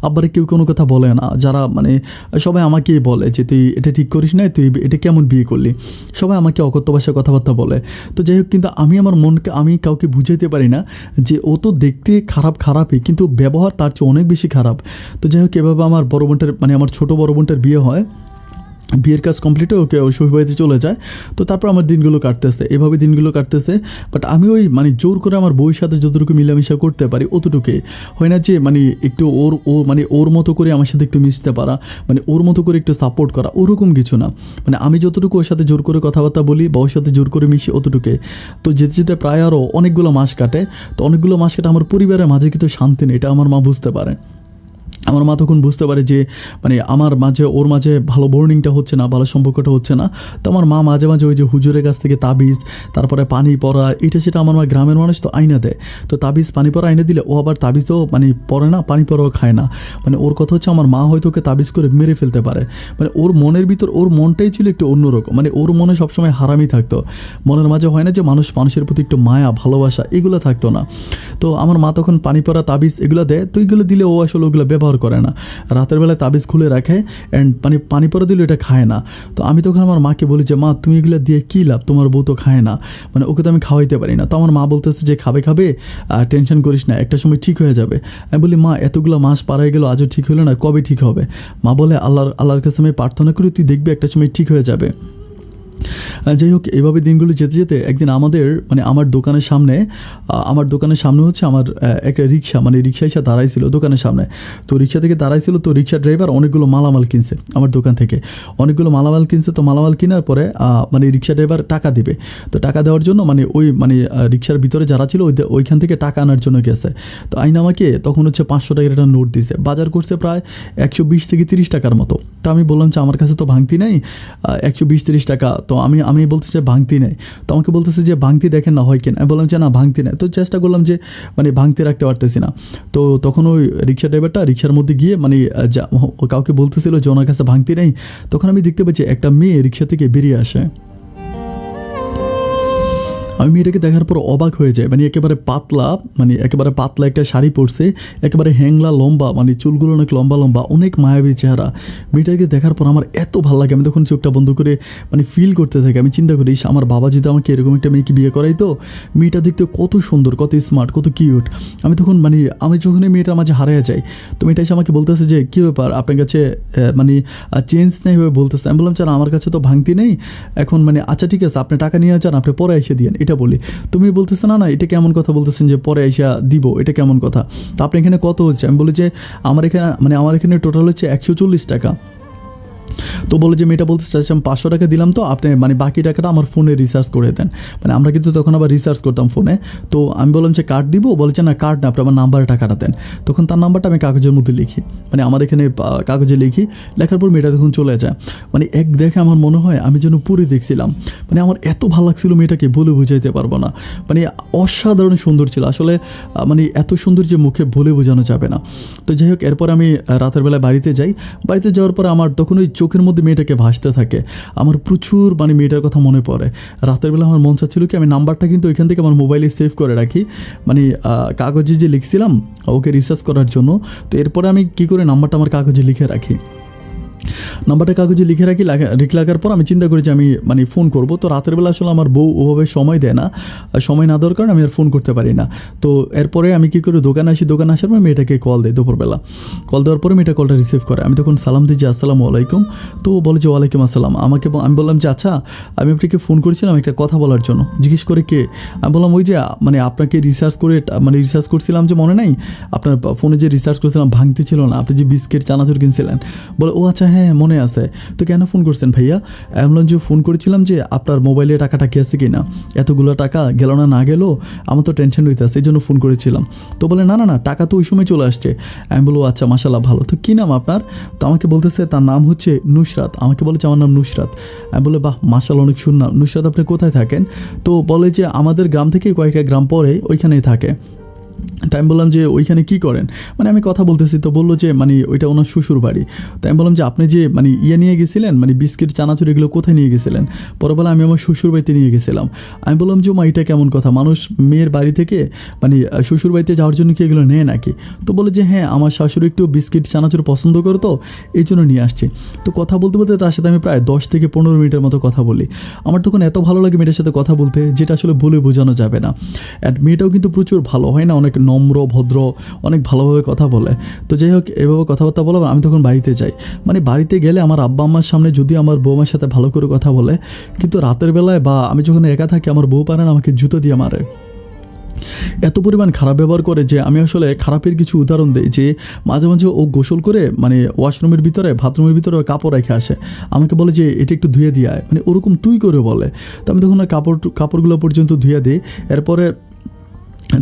আব্বারে কেউ কোনো কথা বলে না, যারা মানে সবাই আমাকেই বলে যে তুই এটা ঠিক করিস না, তুই এটা কেমন বিয়ে করলি, সবাই আমাকে অকথ্য ভাষায় কথাবার্তা বলে। তো যাই হোক, কিন্তু আমি আমার মনকে আমি কাউকে বুঝাইতে পারি না যে ও তো দেখতে খারাপই, কিন্তু ব্যবহার তার চেয়ে অনেক বেশি খারাপ। তো যাই হোক, এভাবে আমার বড় বোনটার মানে আমার ছোটো বড় বোনটার বিয়ে হয়। বিয়ের কাজ কমপ্লিট হয়ে ওকে শ্বশুরবাড়িতে চলে যায়। তো তারপর আমার দিনগুলো কাটতেছে, এভাবে দিনগুলো কাটতেছে। বাট আমি ওই মানে জোর করে আমার বউয়ের সাথে যতটুকু মিলামিশা করতে পারি অতটুকুই, হয় না যে মানে একটু ওর মতো করে আমার সাথে একটু মিশতে পারা, মানে ওর মতো করে একটু সাপোর্ট করা, ওরকম কিছু না। মানে আমি যতটুকু ওর সাথে জোর করে কথাবার্তা বলি, বউয়ের সাথে জোর করে মিশি অতটুকুই। তো যেতে যেতে প্রায় আরও অনেকগুলো মাস কাটে। তো অনেকগুলো মাস কাটে আমার পরিবারের মাঝে কিন্তু শান্তি নেই, এটা আমার মা বুঝতে পারে। আমার মা তখন বুঝতে পারে যে মানে আমার মাঝে ওর মাঝে ভালো বর্নিংটা হচ্ছে না, ভালো সম্পর্কটা হচ্ছে না। তো আমার মা মাঝে মাঝে ওই যে হুজুরের কাছ থেকে তাবিজ, তারপরে পানি পড়া, এটা সেটা, আমার মা গ্রামের মানুষ তো আইনা দেয়। তো তাবিজ পানি পড়া আইনে দিলে ও আবার তাবিজও মানে পড়ে না, পানি পড়াও খায় না। মানে ওর কথা হচ্ছে আমার মা হয়তো ওকে তাবিজ করে মেরে ফেলতে পারে। মানে ওর মনের ভিতর ওর মনটাই ছিল একটু অন্যরকম, মানে ওর মনে সবসময় হারামি থাকতো। মনের মাঝে হয় না যে মানুষের প্রতি একটু মায়া ভালোবাসা, এগুলো থাকতো না। তো আমার মা তখন পানি পড়া তাবিজ এগুলো দেয়, তো এগুলো দিলে ও আসলে ওগুলো ব্যবহার করে না, রাতের বেলায় তাবিজ খুলে রাখে অ্যান্ড মানে পানি পরে দিলে এটা খায় না। তো আমি তখন আমার মাকে বলি যে মা তুমি এগুলো দিয়ে কী লাভ, তোমার বউ তো খায় না, মানে ওকে তো আমি খাওয়াইতে পারি না। তো আমার মা বলতেছে যে খাবে টেনশন করিস না, একটা সময় ঠিক হয়ে যাবে। আমি বলি মা এতগুলো মাস পাড়ায় গেল, আজও ঠিক হলো না, কবে ঠিক হবে? মা বলে আল্লাহর কাছে আমি প্রার্থনা করি, তুই দেখবি একটা সময় ঠিক হয়ে যাবে। যাই হোক, এভাবে দিনগুলো যেতে যেতে একদিন আমার দোকানের সামনে হচ্ছে আমার একটা রিক্সা, মানে রিক্সা এসে দাঁড়াইছিল দোকানের সামনে। তো রিক্সা থেকে দাঁড়াইছিল, তো রিক্সা ড্রাইভার অনেকগুলো মালামাল কিনছে আমার দোকান থেকে, অনেকগুলো মালামাল কিনছে। তো মালামাল কেনার পরে মানে রিক্সা ড্রাইভার টাকা দিবে। তো টাকা দেওয়ার জন্য মানে রিক্সার ভিতরে যারা ছিল ওইখান থেকে টাকা আনার জন্য গেছে। তো আইন আমাকে তখন হচ্ছে 500 টাকার একটা নোট দিছে, বাজার করছে প্রায় 120 থেকে 30 টাকার মতো। তো আমি বললাম যে আমার কাছে তো ভাঙতি নেই, 120-30 টাকা। তো আমি বলতেছি যে ভাঙতি নেই। তো আমাকে বলতেছে যে ভাঙতি দেখেন না হয় কিনা। আমি বললাম যে না ভাঙতি নেই। তো চেষ্টা করলাম যে মানে ভাঙতি রাখতে পারতেছি না। তো তখন ওই রিক্সা ড্রাইভারটা রিক্সার মধ্যে গিয়ে মানে কাউকে বলতেছিল যে ওনার কাছে ভাঙতি নেই। তখন আমি দেখতে পাচ্ছি একটা মেয়ে রিক্সা থেকে বেরিয়ে আসে। আমি মেয়েটাকে দেখার পর অবাক হয়ে যায়, মানে একেবারে পাতলা একটা শাড়ি পরছে, একেবারে হ্যাংলা লম্বা, মানে চুলগুলো অনেক লম্বা, অনেক মায়াবী চেহারা। মেয়েটাকে দেখার পর আমার এত ভালো লাগে, আমি তখন চোখটা বন্ধ করে মানে ফিল করতে থাকি। আমি চিন্তা করি আমার বাবা যদি আমাকে এরকম একটা মেয়েকে বিয়ে করাই, তো মেয়েটা দেখতে কত সুন্দর, কত স্মার্ট, কত কিউট। আমি যখন এই মেয়েটার মাঝে হারিয়ে যাই, তো মেয়েটা এসে আমাকে বলতেছে যে কী ব্যাপার আপনার কাছে মানে চেঞ্জ নেই হয়ে বলতেছে। আমি বললাম স্যার আমার কাছে তো ভাঙতি নেই এখন, মানে আচ্ছা ঠিক আছে আপনি টাকা নিয়ে যান, আপনি পরে এসে দিন, এটা বলি। তুমি বলতেছে না এটা কেমন কথা বলতেছেন যে পরে এসে দিব, এটা কেমন কথা? তো আপনি এখানে কত হচ্ছে? আমি বলি যে আমার এখানে টোটাল হচ্ছে 140 টাকা। তো বলে যে মেয়েটা বলতে চাইছে আমি 500 টাকা দিলাম, তো আপনি মানে বাকি টাকাটা আমার ফোনে রিচার্জ করে দেন। মানে আমরা কিন্তু তখন আবার রিচার্জ করতাম ফোনে। তো আমি বললাম যে কার্ড দিব, বলেছে না কার্ড না, আপনি আমার নাম্বারে টাকাটা দেন। তখন তার নাম্বারটা আমি কাগজের মধ্যে লিখি, মানে আমার এখানে কাগজে লিখি। লেখার পর মেয়েটা তখন চলে যায়। মানে দেখে আমার মনে হয় আমি যেন পুরী দেখছিলাম। মানে আমার এত ভালো লাগছিল মেয়েটাকে, বলে বোঝাইতে পারবো না। মানে অসাধারণ সুন্দর ছিল আসলে, মানে এত সুন্দর যে মুখে বলে বোঝানো যাবে না। তো যাই হোক, এরপর আমি রাতের বেলায় বাড়িতে যাই। বাড়িতে যাওয়ার পর আমার তখন ওই চোখের মধ্যে মেয়েটাকে ভাসতে থাকে। আমার প্রচুর মানে মেয়েটার কথা মনে পড়ে। রাতের বেলা আমার মন চাচ্ছিল কি আমি নাম্বারটা কিন্তু ওইখান থেকে আমার মোবাইলে সেভ করে রাখি, মানে কাগজে যে লিখছিলাম ওকে রিসার্চ করার জন্য। তো এরপরে আমি কী করে নাম্বারটা আমার কাগজে লিখে রাখি। নাম্বারটা কাগজে লিখে রাখার পর আমি চিন্তা করি যে আমি মানে ফোন করব। তো রাতের বেলা আসলে আমার বউ ওভাবে সময় দেয় না, সময় না দেওয়ার কারণে আমি আর ফোন করতে পারি না। তো এরপরে আমি কী করি, দোকানে আসার পর মেয়েটাকে কল দিই দুপুরবেলা। কল দেওয়ার পরে মেয়েটা কলটা রিসিভ করে। আমি তখন সালাম দিই যে আসসালামু আলাইকুম। তো বলে যে ওয়ালাইকুম আসসালাম। আমি বললাম যে আচ্ছা আমি আপনাকে ফোন করেছিলাম একটা কথা বলার জন্য। জিজ্ঞেস করে কে? আমি বললাম ওই যে মানে আপনাকে রিসার্চ করছিলাম যে মনে নাই আপনার ফোনে যে রিসার্চ করছিলাম ভাঙতে ছিল না, আপনি যে বিস্কিট চানাচুর কিনছিলেন। বলে ও আচ্ছা হ্যাঁ মনে আছে। তো কেন ফোন করছেন ভাইয়া? আমি বললাম যে ফোন করেছিলাম যে আপনার মোবাইলে টাকাটা কি আছে কি না, এতগুলো টাকা গেল না না গেলো, আমার তো টেনশন হইতে আছে, এই জন্য ফোন করেছিলাম। তো বলে না না না, টাকা তো ওই সময় চলে আসছে। আমি বলবো আচ্ছা মাশাল্লাহ ভালো। তো কী নাম আপনার? তো আমাকে বলতেছে তার নাম হচ্ছে নুসরাত। আমাকে বলেছে আমার নাম নুসরাত। আমি বলে বাহ মাশাল্লাহ অনেক শুনলাম। নুসরাত আপনি কোথায় থাকেন? তো বলে যে আমাদের গ্রাম থেকে কয়েকটা গ্রাম পরে ওইখানেই থাকে। তাই আমি বললাম যে ওইখানে কি করেন? মানে আমি কথা বলতেছি, তো বললো যে মানে ওইটা ওনার শ্বশুর বাড়ি। তাই আমি বললাম যে আপনি যে মানে নিয়ে গেছিলেন, মানে বিস্কিট চানাচুর এগুলো কোথায় নিয়ে গেছিলেন? পরে বলে আমি আমার শ্বশুর বাড়িতে নিয়ে গেছিলাম। আমি বললাম যে মা এটা কেমন কথা, মানুষ মেয়ের বাড়ি থেকে মানে শ্বশুর বাড়িতে যাওয়ার জন্য কি এগুলো নেয় নাকি? তো বলে যে হ্যাঁ আমার শাশুড়ি একটু বিস্কিট চানাচুর পছন্দ করে, তো এই জন্য নিয়ে আসছে। তো কথা বলতে বলতে তার সাথে আমি প্রায় 10 থেকে 15 মিনিটের মতো কথা বলি। আমার তখন এত ভালো লাগে মেয়েটার সাথে কথা বলতে, যেটা আসলে বলে বোঝানো যাবে না। অ্যান্ড মেয়েটাও কিন্তু প্রচুর ভালো, হয় না, অনেক নম্র ভদ্র, অনেক ভালোভাবে কথা বলে। তো যাই হোক এভাবে কথাবার্তা বলো, আমি তখন বাড়িতে যাই। মানে বাড়িতে গেলে আমার আব্বা আম্মার সামনে যদি আমার বৌমার সাথে ভালো করে কথা বলে, কিন্তু রাতের বেলায় বা আমি যখন একা থাকি আমার বউ পারে না, আমাকে জুতো দিয়ে মারে, এত পরিমাণ খারাপ ব্যবহার করে যে আমি আসলে খারাপের কিছু উদাহরণ দিই। যে মাঝে মাঝে ও গোসল করে মানে ওয়াশরুমের ভিতরে বাথরুমের ভিতরে কাপড় রেখে আসে, আমাকে বলে যে এটা একটু ধুয়ে দিয়ে আয়, মানে ওরকম তুই করে বলে। তো আমি তখন আর কাপড়গুলো পর্যন্ত ধুয়ে দিই। এরপরে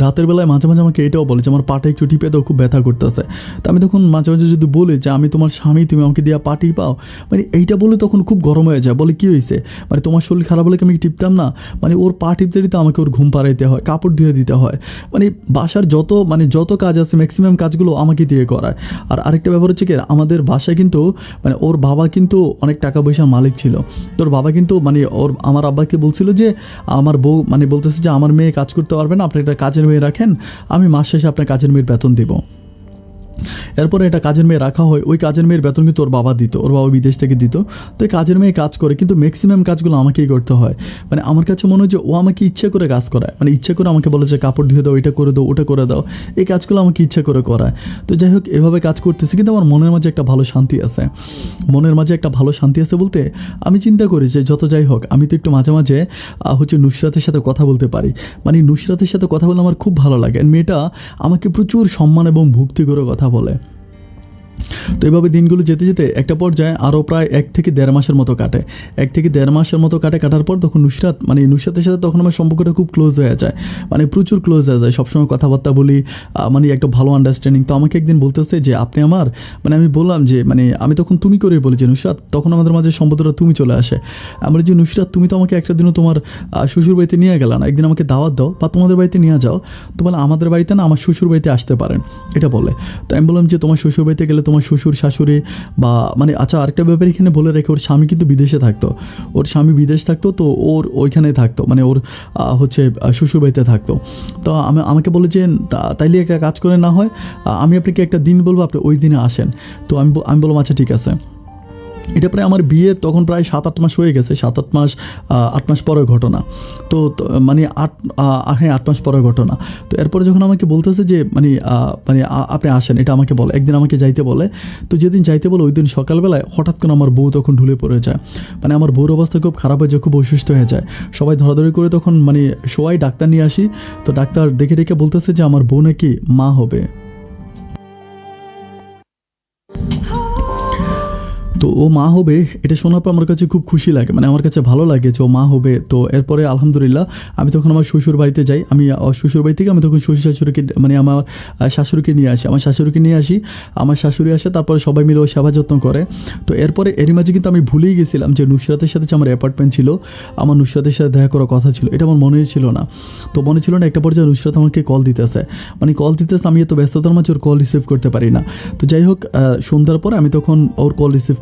রাতের বেলায় মাঝে মাঝে আমাকে এটাও বলে যে আমার পাটা একটু টিপে দাও, খুব ব্যথা করতেছে। তো আমি তখন মাঝে মাঝে যদি বলি যে আমি তোমার স্বামী, তুমি আমাকে দিয়ে পা টিপাও, মানে এইটা বলে তখন খুব গরম হয়ে যায়, বলে কী হয়েছে, মানে তোমার শরীর খারাপ হলে কি আমি টিপতাম না? মানে ওর পা টিপতে দিতে আমাকে ওর ঘুম পাড়াইতে হয়, কাপড় ধুয়ে দিতে হয়, মানে বাসার যত কাজ আছে ম্যাক্সিমাম কাজগুলো আমাকে দিয়ে করায়। আর আরেকটা ব্যাপার হচ্ছে কি, আমাদের বাসায় কিন্তু মানে ওর বাবা কিন্তু অনেক টাকা পয়সার মালিক ছিল। তোর বাবা কিন্তু মানে আমার আব্বাকে বলছিল যে আমার বউ মানে বলতেছে যে আমার মেয়ে কাজ করতে পারবে না, আপনি একটা কাজের মেয়ে রাখেন, আমি মাস শেষে আপনার কাজের মেয়ের বেতন দেব। এরপরে এটা কাজের মেয়ে রাখা হয়, ওই কাজের মেয়ের বেতন কিন্তু ওর বাবা দিত, ওর বাবা বিদেশ থেকে দিত। তো এই কাজের মেয়ে কাজ করে, কিন্তু ম্যাক্সিমাম কাজগুলো আমাকেই করতে হয়। মানে আমার কাছে মনে হয় যে ও আমাকে ইচ্ছে করে কাজ করায়, মানে ইচ্ছে করে আমাকে বলে যে কাপড় ধুয়ে দাও, এটা করে দাও, ওটা করে দাও, এই কাজগুলো আমাকে ইচ্ছে করে করায়। তো যাই হোক এভাবে কাজ করতেছি, কিন্তু আমার মনের মাঝে একটা ভালো শান্তি আছে। মনের মাঝে একটা ভালো শান্তি আছে বলতে আমি চিন্তা করি যে যত যাই হোক আমি তো একটু মাঝে মাঝে হচ্ছে নুসরাতের সাথে কথা বলতে পারি। মানে নুসরাতের সাথে কথা বলে আমার খুব ভালো লাগে। মেয়েটা আমাকে প্রচুর সম্মান এবং ভক্তি করে কথা বলে। তো এইভাবে দিনগুলো যেতে যেতে একটা পর্যায়ে আরও প্রায় 1 থেকে 1.5 মাসের মতো কাটে। 1 থেকে 1.5 মাসের মতো কাটার পর তখন নুসরাতের সাথে তখন আমার সম্পর্কটা খুব ক্লোজ হয়ে যায়, মানে প্রচুর ক্লোজ হয়ে যায়, সবসময় কথাবার্তা বলি, মানে একটা ভালো আন্ডারস্ট্যান্ডিং। তো আমাকে একদিন বলতেছে যে আপনি আমার, মানে আমি বললাম যে মানে আমি তখন তুমি করেই বলি যে নুসরাত, তখন আমাদের মাঝে সম্পর্কটা তুমি চলে আসে। আমরা যে নুসরাত তুমি তো আমাকে একটা দিনও তোমার শ্বশুর বাড়িতে নিয়ে গেলা না, একদিন আমাকে দাওয়াত দাও বা তোমাদের বাড়িতে নিয়ে যাও। তো বলে আমাদের বাড়িতে না, আমার শ্বশুর বাড়িতে আসতে পারেন, এটা বলে। তো আমি বললাম যে তোমার শ্বশুর বাড়িতে গেলে তোমার শ্বশুর শাশুড়ি বা মানে আচ্ছা আরেকটা ব্যাপার এখানে বলে রেখে, ওর স্বামী কিন্তু বিদেশে থাকতো, ওর স্বামী বিদেশ থাকতো, তো ওর ওইখানে থাকতো, মানে ওর হচ্ছে শ্বশুরবাড়িতে থাকতো। তো আমাকে বলে যে তাইলে একটা কাজ করে না হয় আমি আপনাকে একটা দিন বলবো, আপনি ওই দিনে আসেন। তো আমি বললাম আচ্ছা ঠিক আছে। এটা প্রায় আমার বিয়ে তখন প্রায় 7-8 মাস হয়ে গেছে, 7-8 মাস 8 মাস পরের ঘটনা। তো মানে 8 মাস পরের ঘটনা। তো এরপরে যখন আমাকে বলতেছে যে মানে আপনি আসেন, এটা আমাকে বলে, একদিন আমাকে যাইতে বলে। তো যেদিন যাইতে বলে ওই দিন সকালবেলায় হঠাৎ করে আমার বউ তখন ঢুলে পড়ে যায়, মানে আমার বউর অবস্থা খুব খারাপ হয়ে যায়, খুব অসুস্থ হয়ে যায়। সবাই ধরাধরি করে তখন মানে সবাই ডাক্তার নিয়ে আসি। তো ডাক্তার দেখে বলতেছে যে আমার বউ নাকি মা হবে। তো ও মা হবে এটা শোনার পর আমার কাছে খুব খুশি লাগে, মানে আমার কাছে ভালো লাগে যে ও মা হবে। তো এরপরে আলহামদুলিল্লাহ আমি তখন আমার শ্বশুর বাড়িতে যাই। আমি শ্বশুর বাড়ি থেকে আমি তখন শ্বশুর শাশুড়িকে মানে আমার শাশুড়িকে নিয়ে আসি, আমার শাশুড়ি আসে, তারপরে সবাই মিলে ও সেবা যত্ন করে। তো এরপরে এরই মাঝে কিন্তু আমি ভুলেই গেছিলাম যে নুসরাতের সাথে যে আমার অ্যাপার্টমেন্ট ছিল, আমার নুসরাতের সাথে দেখা করার কথা ছিল, এটা আমার মনেই ছিল না। তো মনে ছিল না, একটা পর্যায়ে নুসরাত আমাকে কল দিতেছে, আমি এত ব্যস্ততার মাঝে ওর কল রিসিভ করতে পারি না। তো যাই হোক সন্ধ্যার পরে আমি তখন ওর কল রিসিভ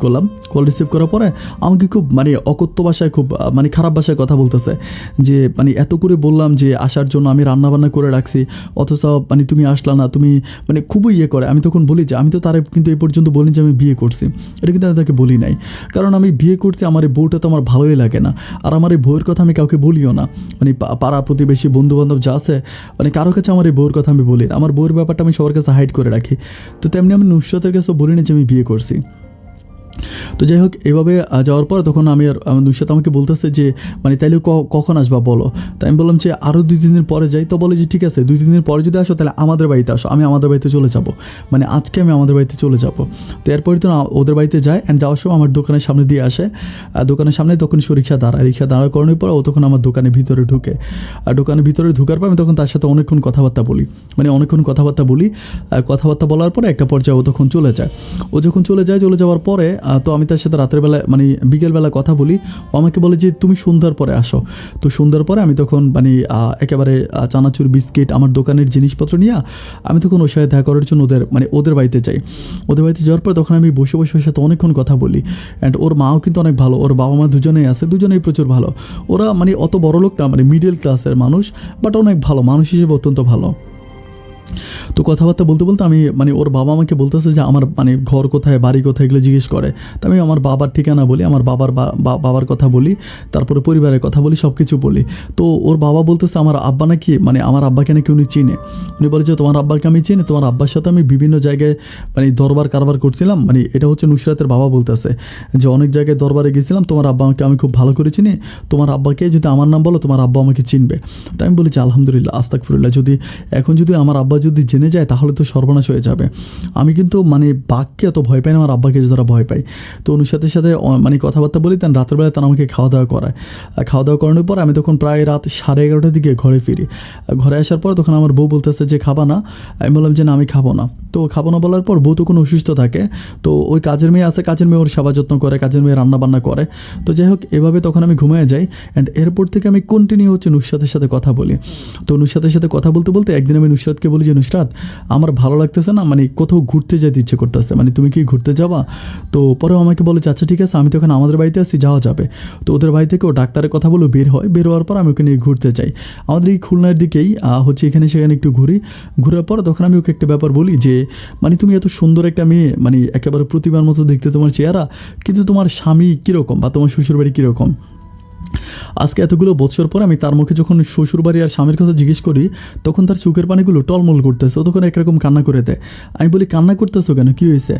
করার পরে আমাকে খুব মানে অকথ্য ভাষায়, খুব মানে খারাপ ভাষায় কথা বলতেছে যে মানে এত করে বললাম যে আসার জন্য, আমি রান্নাবান্না করে রাখছি, অথচ মানে তুমি আসলা না, তুমি মানে খুবই করে। আমি তখন বলি যে আমি তো তারা কিন্তু এই পর্যন্ত বলিনি যে আমি বিয়ে করছি, এটা কিন্তু আমি তাকে বলি নাই, কারণ আমি বিয়ে করছি, আমার এই বউটা তো আমার ভালোই লাগে না, আর আমার এই বউয়ের কথা আমি কাউকে বলিও না, মানে পাড়া প্রতিবেশী বন্ধুবান্ধব যা আছে মানে কারোর কাছে আমার এই বউয়ের কথা আমি বলি না, আমার বউয়ের ব্যাপারটা আমি সবার কাছে হাইড করে রাখি। তো তেমনি আমি নুসরাতের কাছে বলি না যে আমি বিয়ে করছি। তো যাই হোক এভাবে যাওয়ার পর তখন আমি আর নুসরাত আমাকে বলতেছে যে মানে তাইলে কখন আসবা বলো। তাই আমি বললাম যে আরও 2-3 দিন পরে যাই। তো বলে যে ঠিক আছে 2-3 দিন পরে যদি আসো তাহলে আমাদের বাড়িতে আসো, আমি আমাদের বাড়িতে চলে যাব, মানে আজকে আমি আমাদের বাড়িতে চলে যাব। তো এরপরে তো ওদের বাড়িতে যায় অ্যান্ড যাওয়ার সময় আমার দোকানের সামনে দিয়ে আসে। দোকানের সামনে তখন রিক্সা দাঁড়া করানোর পর ও তখন আমার দোকানের ভিতরে ঢুকে। আর দোকানের ভিতরে ঢুকার পর আমি তখন তার সাথে অনেকক্ষণ কথাবার্তা বলি, মানে অনেকক্ষণ কথাবার্তা বলি। কথাবার্তা বলার পরে একটা পর্যায়ে ও তখন চলে যায়। ও যখন চলে যাওয়ার পরে তো আমি তার সাথে রাতের বেলা মানে বিকেলবেলা কথা বলি। ও আমাকে বলে যে তুমি সন্ধ্যার পরে আসো। তো সন্ধ্যার পরে আমি তখন মানে একেবারে চানাচুর বিস্কিট আমার দোকানের জিনিসপত্র নিয়ে আমি তখন ওর সাথে দেখা করার জন্য ওদের বাড়িতে যাই। ওদের বাড়িতে যাওয়ার পর তখন আমি বসে ওর সাথে অনেকক্ষণ কথা বলি। অ্যান্ড ওর মাও কিন্তু অনেক ভালো, ওর বাবা মা দুজনেই আছে, দুজনেই প্রচুর ভালো। ওরা মানে অত বড় লোক না, মানে মিডল ক্লাসের মানুষ, বাট অনেক ভালো মানুষ হিসেবে, অত্যন্ত ভালো। তো কথাবার্তা বলতে বলতে আমি মানে ওর বাবা আমাকে বলতেছে যে আমার মানে ঘর কোথায়, বাড়ি কোথায়, এগুলো জিজ্ঞেস করে। তো আমি আমার বাবার ঠিকানা বলি, আমার বাবার কথা বলি, তারপরে পরিবারের কথা বলি, সব কিছু বলি। তো ওর বাবা বলতেছে আমার আব্বা নাকি মানে আমার আব্বাকে নাকি উনি চিনে। উনি বলে যে তোমার আব্বাকে আমি চিনি, তোমার আব্বার সাথে আমি বিভিন্ন জায়গায় মানে দরবার কারবার করছিলাম। মানে এটা হচ্ছে নুসরাতের বাবা বলতেছে যে অনেক জায়গায় দরবারে গেছিলাম, তোমার আব্বাকে আমি খুব ভালো করে চিনি, তোমার আব্বাকে যদি আমার নাম বলো তোমার আব্বা আমাকে চিনবে। তো আমি বলেছি আলহামদুলিল্লাহ, আস্তাগফিরুল্লাহ, যদি আমার আব্বা যদি জেনে যায় তাহলে তো সর্বনাশ হয়ে যাবে। আমি কিন্তু মানে বাঘকে এত ভয় পাই না, আমার আব্বাকে যতটা ভয় পাই। তো ওর সাথে মানে কথাবার্তা বলি। তার রাতের বেলায় তারা আমাকে খাওয়া দাওয়া করায়। খাওয়া দাওয়া করানোর পর আমি তখন প্রায় রাত 11:30টার দিকে ঘরে ফিরি। ঘরে আসার পর তখন আমার বউ বলতেছে যে খাবা না। আমি বললাম যে না আমি খাবো না। তো খাবো না বলার পর বউ তখন অসুস্থ থাকে। তো ওই কাজের মেয়ে আছে, কাজের মেয়ে ওর সেবা যত্ন করে, কাজের মেয়ে রান্নাবান্না করে। তো যাই হোক এভাবে তখন আমি ঘুমিয়ে যাই। অ্যান্ড এরপর থেকে আমি কন্টিনিউ হচ্ছে নুসরাতের সাথে কথা বলি। তো নুসরাতের সাথে কথা বলতে বলতে একদিন আমি নুসরাতকে বলি যে নুসরাত আমার ভালো লাগতেছে না, মানে কোথাও ঘুরতে যেতে ইচ্ছে করতেছে, মানে তুমি কি ঘুরতে যাবা? তো পরেও আমাকে বলে আচ্ছা ঠিক আছে, আমি তো এখন আমাদের বাড়িতে আসছি, যাওয়া যাবে। তো ওদের বাড়ি থেকে ও ডাক্তারের কথা বলে বের হওয়ার পর আমি ওকে নিয়ে ঘুরতে যাই। আমাদের এই খুলনার দিকেই হচ্ছে এখানে সেখানে একটু ঘুরার পর তখন আমি ওকে একটা ব্যাপার বলি যে মানে তুমি এত সুন্দর একটা মেয়ে, মানে একেবারে প্রতিমার মতো দেখতে তোমার চেহারা, কিন্তু তোমার স্বামী কীরকম বা তোমার শ্বশুরবাড়ি কীরকম? আজকে এতগুলো বছর পর আমি তার মুখে যখন শ্বশুরবাড়ি আর স্বামীর কথা জিজ্ঞেস করি তখন তার চোখের পানিগুলো টলমল করতেছে। ও তখন একরকম কান্না করে দেয়। আমি বলি কান্না করতেছো কেন, কী হয়েছে?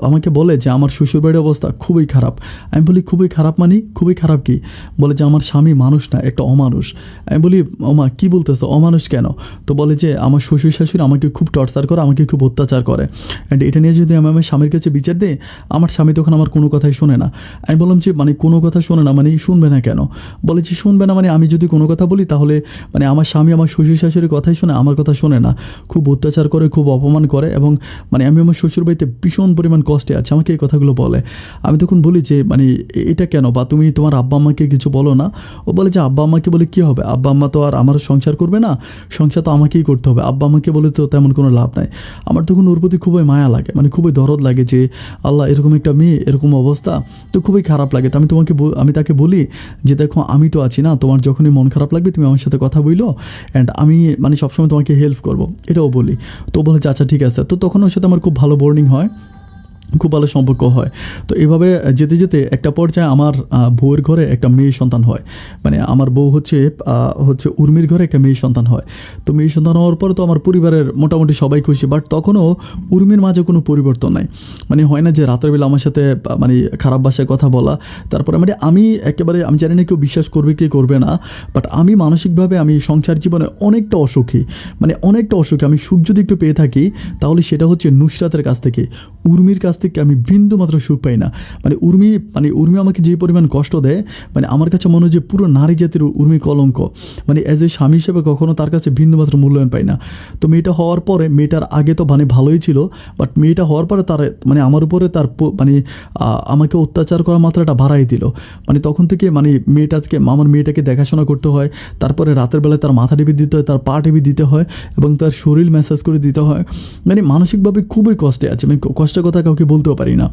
আমাকে বলে যে আমার শ্বশুরবাড়ির অবস্থা খুবই খারাপ। আমি বলি খুবই খারাপ মানে খুবই খারাপ কি? বলে যে আমার স্বামী মানুষ না, একটা অমানুষ। আমি বলি ওমা কী বলতেছো, অমানুষ কেন? তো বলে যে আমার শ্বশুর শাশুড়ি আমাকে খুব টর্চার করে, আমাকে খুব অত্যাচার করে। অ্যান্ড এটা নিয়ে যদি আমি আমার স্বামীর কাছে বিচার দিই, আমার স্বামী তখন আমার কোনো কথাই শোনে না। আমি বললাম যে মানে কোনো কথা শোনে না মানে শুনবে না কেন? বলে যে শুনবে না মানে আমি যদি কোনো কথা বলি তাহলে মানে আমার স্বামী আমার শ্বশুর শাশুড়ির কথাই শোনে, আমার কথা শোনে না, খুব অত্যাচার করে, খুব অপমান করে, এবং মানে আমি আমার শ্বশুরবাড়িতে ভীষণ পরিমাণ কষ্টে আছি, আমাকে এই কথাগুলো বলে। আমি তখন বলি যে মানে এটা কেন, বা তুমি তোমার আব্বা আম্মাকে কিছু বলো না? ও বলে যে আব্বা আম্মাকে বলে কী হবে, আব্বা আম্মা তো আর আমার সংসার করবে না, সংসার তো আমাকেই করতে হবে, আব্বা আম্মাকে বলে তো তেমন কোনো লাভ নাই। আমার তখন ওর প্রতি খুবই মায়া লাগে, মানে খুবই দরদ লাগে যে আল্লাহ এরকম একটা মেয়ে, এরকম অবস্থা, তো খুবই খারাপ লাগে। তো আমি তাকে বলি যে দেখো আমি তো আছি না, তোমার যখনই মন খারাপ লাগবে তুমি আমার সাথে কথা বইলো, অ্যান্ড আমি মানে সবসময় তোমাকে হেল্প করবো, এটাও বলি। তো বলে যে আচ্ছা ঠিক আছে। তো তখন ওর সাথে আমার খুব ভালো বর্নিং হয়, খুব ভালো সম্পর্ক হয়। তো এভাবে যেতে যেতে একটা পর্যায়ে আমার বউয়ের ঘরে একটা মেয়ে সন্তান হয়। মানে আমার বউ হচ্ছে উর্মির ঘরে একটা মেয়ে সন্তান হয়। তো মেয়ে সন্তান হওয়ার পর তো আমার পরিবারের মোটামুটি সবাই খুশি, বাট তখনও উর্মির মাঝে কোনো পরিবর্তন নাই। মানে হয় না যে রাতের বেলা আমার সাথে মানে খারাপ ভাষায় কথা বলা, তারপরে মানে আমি জানি না কেউ বিশ্বাস করবে কি করবে না, বাট আমি মানসিকভাবে আমি সংসার জীবনে অনেকটা অসুখী, মানে অনেকটা অসুখী। আমি সুখ যদি একটু পেয়ে থাকি তাহলে সেটা হচ্ছে নুসরাতের কাছ থেকে, উর্মির কাছ থেকে আমি বিন্দু মাত্র সুখ পাই না। মানে উর্মি আমাকে যে পরিমাণ কষ্ট দেয়, মানে আমার কাছে মনে হয় যে পুরো নারী জাতির উর্মি কলঙ্ক। মানে অ্যাজ এ স্বামী হিসেবে কখনো তার কাছে বিন্দু মাত্র মূল্যায়ন পাই না। তো মেয়েটা হওয়ার পরে, মেয়েটার আগে তো মানে ভালোই ছিল, বাট মেয়েটা হওয়ার পরে তার মানে আমার উপরে তার মানে আমাকে অত্যাচার করার মাত্রাটা বাড়াই দিল। মানে তখন থেকে মানে আমার মেয়েটাকে দেখাশোনা করতে হয়, তারপরে রাতের বেলায় তার মাথা টিপে দিতে হয়, তার পা টিপে দিতে হয়, এবং তার শরীর ম্যাসাজ করে দিতে হয়। মানে মানসিকভাবে খুবই কষ্টে আছে, মানে কষ্টের কথা কাউকে বলতেও পারি না।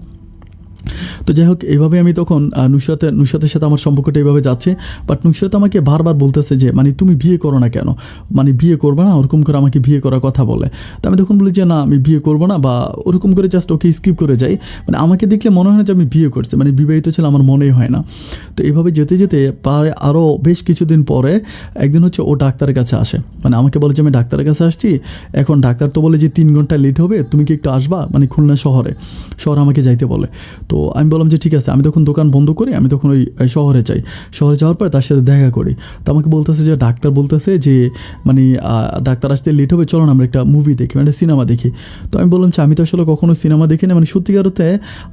তো যাই হোক এইভাবে আমি তখন নুসরাতের সাথে আমার সম্পর্কটা এইভাবে যাচ্ছে। বাট নুসরাত আমাকে বারবার বলতেছে যে মানে তুমি বিয়ে করো না কেন, মানে বিয়ে করবে না, ওরকম করে আমাকে বিয়ে করার কথা বলে। তো আমি তখন বলি যে না আমি বিয়ে করবো না, বা ওরকম করে জাস্ট ওকে স্কিপ করে যাই। মানে আমাকে দেখলে মনে হয় না যে আমি বিয়ে করছি, মানে বিবাহিত ছিল আমার মনেই হয় না। তো এইভাবে যেতে যেতে প্রায় আরও বেশ কিছুদিন পরে একদিন হচ্ছে ও ডাক্তারের কাছে আসে, মানে আমাকে বলে যে আমি ডাক্তারের কাছে আসছি, এখন ডাক্তার তো বলে যে 3 ঘন্টা লেট হবে, তুমি কি একটু আসবা, মানে খুলনা শহরে আমাকে যাইতে বলে। তো তো আমি বললাম যে ঠিক আছে, আমি তখন দোকান বন্ধ করি, আমি তখন ওই শহরে যাই। শহরে যাওয়ার পরে তার সাথে দেখা করি। তো আমাকে বলতেছে যে ডাক্তার বলতেছে যে মানে ডাক্তার আসতে লেট হবে, চলো না আমরা একটা মুভি দেখি, মানে সিনেমা দেখি। তো আমি বললাম যে আমি তো আসলে কখনো সিনেমা দেখি না, মানে সত্যিকার অর্থে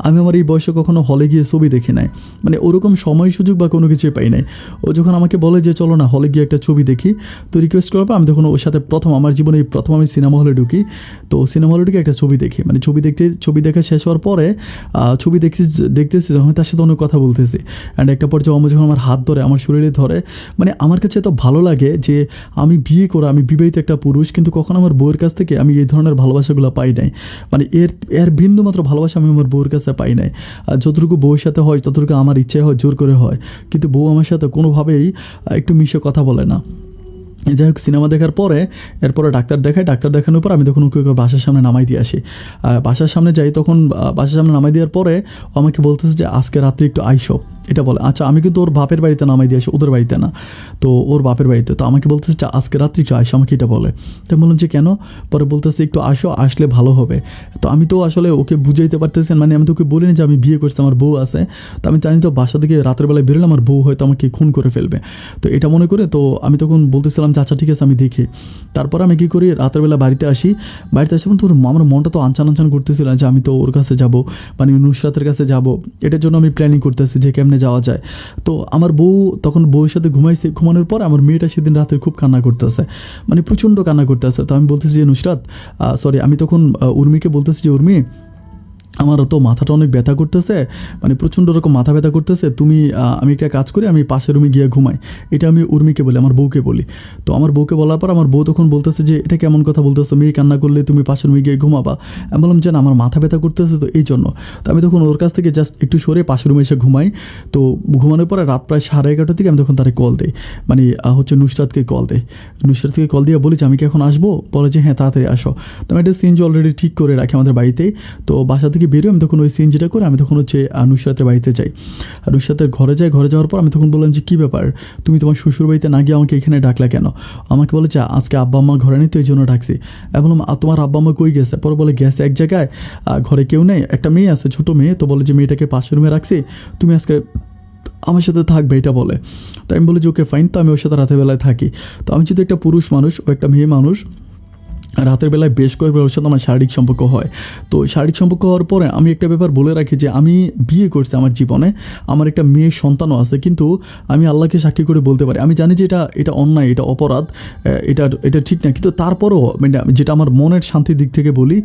আমি আমার এই বয়সে কখনো হলে গিয়ে ছবি দেখি নাই, মানে ওরকম সময় সুযোগ বা কোনো কিছুই পাই নাই। ও যখন আমাকে বলে যে চলো না হলে গিয়ে একটা ছবি দেখি, তো রিকোয়েস্ট করার পর আমি তখন ওর সাথে প্রথম আমার জীবনে প্রথম আমি সিনেমা হলে ঢুকি। তো সিনেমা হলে ঢুকে একটা ছবি দেখি, মানে ছবি দেখা শেষ হওয়ার পরে ছবি দেখতেছি যখন তার সাথে অনেক কথা বলতেছি। অ্যান্ড একটা পর্যায়ে আমার যখন আমার হাত ধরে, আমার শরীরে ধরে, মানে আমার কাছে এত ভালো লাগে যে আমি বিয়ে করা, আমি বিবাহিত একটা পুরুষ, কিন্তু কখনো আমার বউয়ের কাছ থেকে আমি এই ধরনের ভালোবাসাগুলো পাই নাই। মানে এর বিন্দু মাত্র ভালোবাসা আমি আমার বউয়ের কাছে পাই নাই। আর যতটুকু বউয়ের সাথে হয় ততটুকু আমার ইচ্ছে হয় জোর করে হয়, কিন্তু বউ আমার সাথে কোনোভাবেই একটু মিশে কথা বলে না। যাই হোক, সিনেমা দেখার পরে এরপরে ডাক্তার দেখানোর পর আমি তখন ওকে বাসার সামনে নামাই দিয়ে আসি। বাসার সামনে যাই, তখন বাসার সামনে নামাই দেওয়ার পরে ও আমাকে বলতেছে যে আজকে রাত্রে একটু আইসো, এটা বলে। আচ্ছা, আমি কিন্তু ওর বাপের বাড়িতে নামাই দিয়ে আসি, ওদের বাড়িতে না, তো ওর বাপের বাড়িতে। তো আমাকে বলতেছে যে আজকে রাত্রে একটু আইসো, আমাকে এটা বলে। তো আমি বললাম যে কেন? পরে বলতেছে একটু আসো, আসলে ভালো হবে। তো আমি তো আসলে ওকে বুঝাইতে পারতেছেন, মানে আমি তো ওকে বলিনি যে আমি বিয়ে করছি, আমার বউ আছে। তো আমি জানি তো বাসা থেকে রাতের বেলায় বেরোলে আমার বউ হয়তো আমাকে খুন করে ফেলবে। তো এটা মনে করে তো আমি তখন বলতেছিলাম যে আচ্ছা ঠিক আছে আমি দেখি। তারপর আমি কী করি, রাতের বেলা বাড়িতে আসি তো আমার মনটা তো আনচান করতেছিল যে আমি তো ওর কাছে যাব, মানে নুসরাতের কাছে যাব। এটার জন্য আমি প্ল্যানিং করতেছি যে কেমনে যাওয়া যায়। তো আমার বউ তখন বউয়ের সাথে ঘুমানোর পর আমার মেয়েটা সেদিন রাতে খুব কান্না করতেছে, মানে প্রচণ্ড কান্না করতেছে। তো আমি বলতেছি যে নুসরাত, আমি তখন উর্মিকে বলতেছি যে উর্মি, আমারও তো মাথাটা অনেক ব্যথা করতেছে, মানে প্রচণ্ড রকম মাথা ব্যথা করতেছে, তুমি আমি একটা কাজ করি, আমি পাশের রুমে গিয়ে ঘুমাই। এটা আমি উর্মিকে বলি, আমার বউকে বলি। তো আমার বউকে বলার পর আমার বউ তখন বলতেছে যে এটা কেমন কথা বলতেছো, মেয়ে কান্না করলে তুমি পাশের রুমে গিয়ে ঘুমাবা? আমি বললাম যে না, আমার মাথা ব্যথা করতেছে তো এই জন্য। তো আমি তখন ওর কাছ থেকে জাস্ট একটু সরে পাশের রুমে এসে ঘুমাই। তো ঘুমানোর পরে রাত প্রায় 11:30টার দিকে আমি তখন তারে কল দিই, মানে নুসরাতকে কল দিয়ে বলি যে আমি কি এখন আসবো? বলে যে হ্যাঁ তাড়াতাড়ি আসো। তো আমি একটা সিএনজি অলরেডি ঠিক করে রাখি আমাদের বাড়িতেই। তো বাসা থেকে বেরিয়ে আমি তখন ওই সিএনজিটা করে আমি তখন নুসরাতের বাড়িতে যাই। নুসরাতের ঘরে যাওয়ার পর আমি তখন বললাম যে কী ব্যাপার, তুমি তোমার শ্বশুর বাড়িতে না গিয়ে আমাকে এখানে ডাকলা কেন? আমাকে বলে যে আজকে আব্বা আম্মা ঘরে নেই তো এই জন্য ডাকছি। আমি বললাম তোমার আব্বা আম্মা কই গেছে? পরে বলে গেছে এক জায়গায়, ঘরে কেউ নেই, একটা মেয়ে আছে, ছোটো মেয়ে। তো বলে যে মেয়েটাকে পাশের রুমে রাখছি, তুমি আজকে আমার সাথে থাকবে, এটা বলে। তো আমি বলি যে ওকে ফাইন। তো আমি ওর সাথে রাতের বেলায় থাকি। তো আমি যেহেতু একটা পুরুষ মানুষ, ও একটা মেয়ে মানুষ, রাতের বেলায় বেশ কয়েকবার ওর সাথে আমার শারীরিক সম্পর্ক হয়। তো শারীরিক সম্পর্ক হওয়ার পরে আমি একটা ব্যাপার বলে রাখি যে আমি বিয়ে করছি, আমার জীবনে আমার একটা মেয়ের সন্তানও আছে, কিন্তু আমি আল্লাহকে সাক্ষী করে বলতে পারি, আমি জানি যে এটা অন্যায়, এটা অপরাধ, এটা ঠিক না, কিন্তু তারপরও মানে যেটা আমার মনের শান্তির দিক থেকে বলি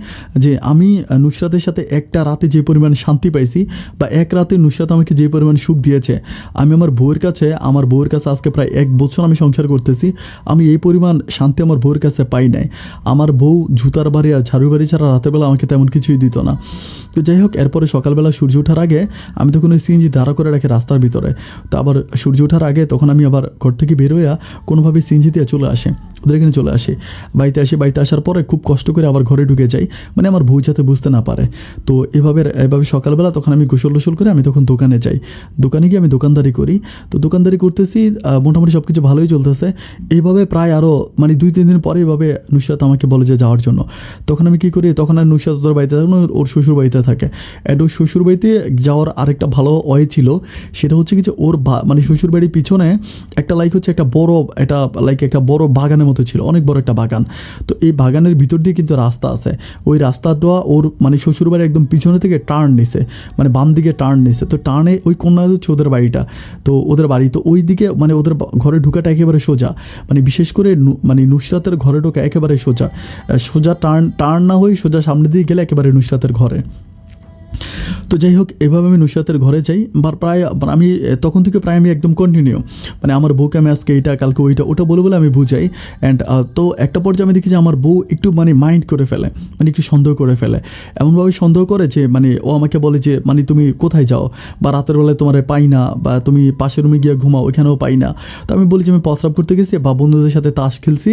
যে আমি নুসরাতের সাথে একটা রাতে যে পরিমাণ শান্তি পাইছি, বা এক রাতে নুসরাত আমাকে যে পরিমাণ সুখ দিয়েছে, আমি আমার বউয়ের কাছে আজকে প্রায় 1 বছর আমি সংসার করতেছি, আমি এই পরিমাণ শান্তি আমার বউয়ের কাছে পাই নাই। আমার বউ জুতার বাড়ি আর ঝাড়ু বাড়ি ছাড়া রাতের বেলা আমাকে তেমন কিছুই দিত না। তো যাই হোক, এরপরে সকালবেলা সূর্য ওঠার আগে আমি তখন ওই সিএনজি দাঁড়া করে রাখি রাস্তার ভিতরে। তো আবার সূর্য ওঠার আগে তখন আমি আবার ঘর থেকে বেরোয়া কোনোভাবে সিএনজি দিয়ে চলে আসি, ওদের এখানে চলে আসি। বাড়িতে আসার পরে খুব কষ্ট করে আবার ঘরে ঢুকে যাই, মানে আমার বউ যাতে বুঝতে না পারে। তো এভাবে সকালবেলা তখন আমি গোসল করে আমি তখন দোকানে যাই। দোকানে গিয়ে আমি দোকানদারি করি। তো দোকানদারি করতেছি, মোটামুটি সব কিছু ভালোই চলতেছে। এইভাবে প্রায় আরও মানে 2-3 দিন পরে এইভাবে নুসরাত আমাকে বলে যে যাওয়ার জন্য। তখন আমি কী করি, তখন আর নুসরাত ওর বাড়িতে থাকে না, ওর শ্বশুর বাড়িতে থাকে। অ্যান্ড ওর শ্বশুর বাড়িতে যাওয়ার আরেকটা ভালো ওয়ে ছিল, সেটা হচ্ছে কি যে ওর মানে শ্বশুর বাড়ির পিছনে একটা একটা বড় বাগানের মতো ছিল, অনেক বড় একটা বাগান। তো এই বাগানের ভিতর দিয়ে কিন্তু রাস্তা আছে, ওই রাস্তাটা ওর মানে শ্বশুর বাড়ি একদম পিছনে থেকে টার্ন নিছে, মানে বাম দিকে টার্ন নিছে। তো টার্নে ওই কন্যা হচ্ছে ওদের বাড়িটা, তো ওদের বাড়ি তো ওই দিকে, মানে ওদের ঘরে ঢোকাটা একেবারে সোজা, মানে বিশেষ করে মানে নুসরাতের ঘরে ঢোকা একেবারে সোজা টার্ন না হয়ে সোজা সামনে দিয়ে গেলে একেবারে নুসরাতের ঘরে। তো যাই হোক, এভাবে আমি নুসরাতের ঘরে যাই। প্রায় আমি তখন থেকে আমি একদম কন্টিনিউ, মানে আমার বউকে আমি আজকে এইটা কালকে ওটা বলে আমি বুঝাই। অ্যান্ড তো একটা পর্যায়ে আমি দেখি যে আমার বউ একটু মানে মাইন্ড করে ফেলে, মানে একটু সন্দেহ করে ফেলে। এমনভাবে সন্দেহ করে যে মানে ও আমাকে বলে যে মানে তুমি কোথায় যাও, বা রাতের বেলায় তোমার পাই না, বা তুমি পাশের রুমে গিয়ে ঘুমাও, ওইখানেও পাই না। তো আমি বলি যে আমি প্রস্রাব করতে গেছি বা বন্ধুদের সাথে তাস খেলছি,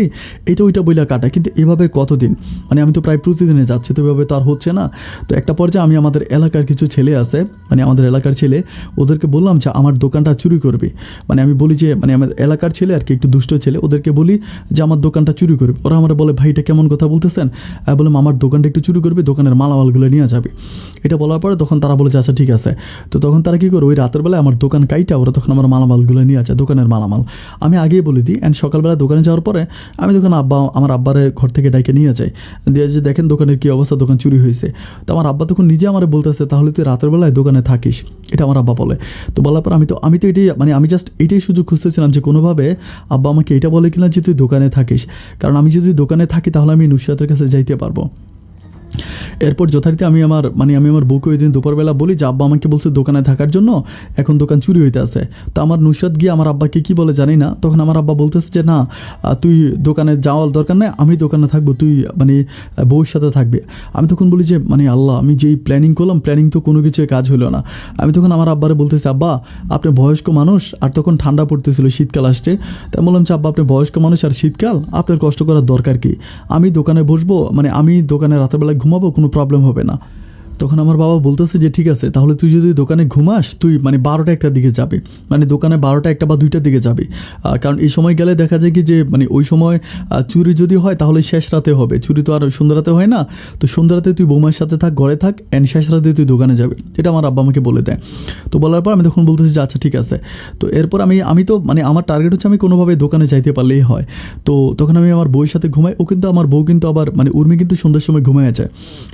ওইটা বইলা কাটায়। কিন্তু এভাবে কতদিন, মানে আমি তো প্রায় প্রতিদিনে যাচ্ছি, তো এভাবে তো আর হচ্ছে না। তো একটা পর্যায়ে আমি আমাদের এলাকার কিছু ছেলে আছে, মানে আমাদের এলাকার ছেলে, ওদেরকে বললাম যে আমার দোকানটা চুরি করবে। মানে আমি বলি যে মানে আমার এলাকার ছেলে আর কি, একটু দুষ্ট ছেলে, ওদেরকে বলি যে আমার দোকানটা চুরি করবে। ওরা আমার বলে ভাই এটা কেমন কথা বলতেছেন? বললাম আমার দোকানটা একটু চুরি করবে, দোকানের মালামালগুলো নিয়ে যাবে। এটা বলার পরে তখন তারা বলেছে আচ্ছা ঠিক আছে। তো তখন তারা কী করে, ওই রাতের বেলায় আমার দোকান কাইটা ওরা তখন আমার মালামালগুলো নিয়ে আসে, দোকানের মালামাল আমি আগেই বলে দিই। অ্যান্ড সকালবেলা দোকানে যাওয়ার পরে আমি তখন আমার আব্বারে ঘর থেকে ডাইকে নিয়ে যাই, দিয়ে যে দেখেন দোকানের কী অবস্থা, দোকান চুরি হয়েছে। তো আমার আব্বা তখন নিজে আমার বলতেছে তাহলে তুই রাতের বেলায় দোকানে থাকিস, এটা আমার আব্বা বলে। তো বলার পর আমি তো এটাই মানে আমি জাস্ট এটাই সুযোগ খুঁজতেছিলাম যে কোনোভাবে আব্বা আমাকে এটা বলে কিনা যে তুই দোকানে থাকিস, কারণ আমি যদি দোকানে থাকি তাহলে আমি নুসরাতের কাছে যাইতে পারবো। এরপর যথারীতি আমি আমার বউকে ওই দিন দুপুরবেলা বলি যে আব্বা আমাকে বলছে দোকানে থাকার জন্য, এখন দোকান চুরি হইতে আছে। তো আমার নুসরাত গিয়ে আমার আব্বাকে কী বলে জানি না, তখন আমার আব্বা বলতেছে যে না তুই দোকানে যাওয়ার দরকার নেই, আমি দোকানে থাকবো, তুই মানে বউর সাথে থাকবি। আমি তখন বলি যে মানে আল্লাহ, আমি যেই প্ল্যানিং করলাম, প্ল্যানিং তো কোনো কিছুই কাজ হলো না। আমি তখন আমার আব্বারে বলতেছি আব্বা আপনি বয়স্ক মানুষ, আর তখন ঠান্ডা পড়তেছিল, শীতকাল আসছে। তাই বললাম যে আব্বা আপনি বয়স্ক মানুষ আর শীতকাল, আপনার কষ্ট করার দরকার কি, আমি দোকানে বসবো, মানে আমি দোকানে রাতের বেলায় ঘুমাবো, কোনো প্রবলেম হবে না। তখন আমার বাবা বলতেছে যে ঠিক আছে, তাহলে তুই যদি দোকানে ঘুমাস তুই মানে 12টা 1টার দিকে যাবি, মানে দোকানে 12টা 1টা বা 2টার দিকে যাবি, কারণ এই সময় গেলে দেখা যায় কি যে মানে ওই সময় চুরি যদি হয় তাহলে শেষ রাতে হবে, চুরি তো আর সন্ধ্যা রাতে হয় না। তো সন্ধ্যা রাতে তুই বৌমার সাথে থাক, ঘরে থাক, অ্যান্ড শেষ রাতে তুই দোকানে যাবে, এটা আমার আব্বা আমাকে বলে দেয়। তো বলার পর আমি তখন বলতেছি যে আচ্ছা ঠিক আছে। তো এরপর আমি তো মানে আমার টার্গেট হচ্ছে আমি কোনোভাবে দোকানে যাইতে পারলেই হয়। তো তখন আমি আমার বউয়ের সাথে ঘুমাই, আমার বউ কিন্তু আবার মানে উর্মি কিন্তু সন্ধ্যার সময় ঘুমায় যায়,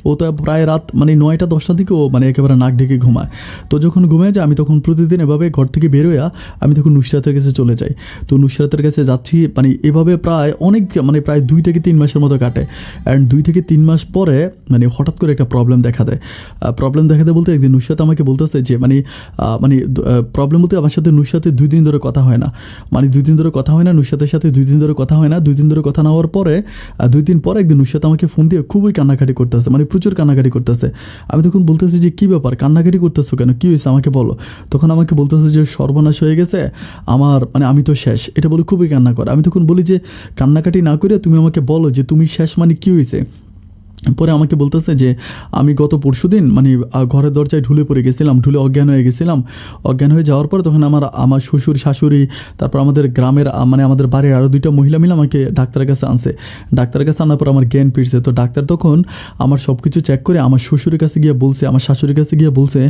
ও তো প্রায় রাত মানে 9টা 10টার দিকে ও মানে একেবারে নাক ডেকে ঘুমায়। তো যখন ঘুমিয়ে যায় আমি তখন প্রতিদিন এভাবে ঘর থেকে বেরোয়া আমি তখন নুসরাতের কাছে চলে যাই। তো নুসরাতের কাছে যাচ্ছি, মানে এভাবে প্রায় অনেক মানে প্রায় 2 থেকে 3 মাসের মতো কাটে। অ্যান্ড 2 থেকে 3 মাস পরে মানে হঠাৎ করে একটা প্রবলেম দেখা দেয়। বলতে একদিন নুসরাত আমাকে বলতেছে যে প্রবলেম বলতে আমার সাথে নুসরাতের 2 দিন ধরে কথা হয় না, মানে 2 দিন ধরে কথা হয় না, নুসরাতের সাথে 2 দিন ধরে কথা হয় না। 2 দিন ধরে কথা না হওয়ার পরে 2 দিন পরে একদিন নুসরাত আমাকে ফোন দিয়ে খুবই কান্নাকাটি করতেছে, মানে প্রচুর কান্নাকাটি করতেছে। আমি তখন বলতেছি যে কী ব্যাপার, কান্নাকাটি করতেছো কেন, কী হয়েছে আমাকে বলো। তখন আমাকে বলতেছে যে সর্বনাশ হয়ে গেছে আমার, মানে আমি তো শেষ, এটা বলে খুবই কান্না করে। আমি তখন বলি যে কান্নাকাটি না করে তুমি আমাকে বলো যে তুমি শেষ, মানে কী হয়েছে। পরে আমাকে বলতেছে যে আমি গত পরশুদিন মানে ঘরের দরজায় ঢুলে পড়ে গেছিলাম, ঢুলে অজ্ঞান হয়ে গেছিলাম। অজ্ঞান হয়ে যাওয়ার পর তখন আমার শ্বশুর শাশুড়ি, তারপর আমাদের গ্রামের মানে আমাদের বাড়ির আরও 2টা মহিলা মিলে আমাকে ডাক্তারের কাছে আনছে। ডাক্তারের কাছে আনার পর আমার জ্ঞান ফিরছে। তো ডাক্তার তখন আমার সব কিছু চেক করে আমার শ্বশুরের কাছে গিয়ে বলছে, আমার শাশুড়ির কাছে গিয়ে বলছে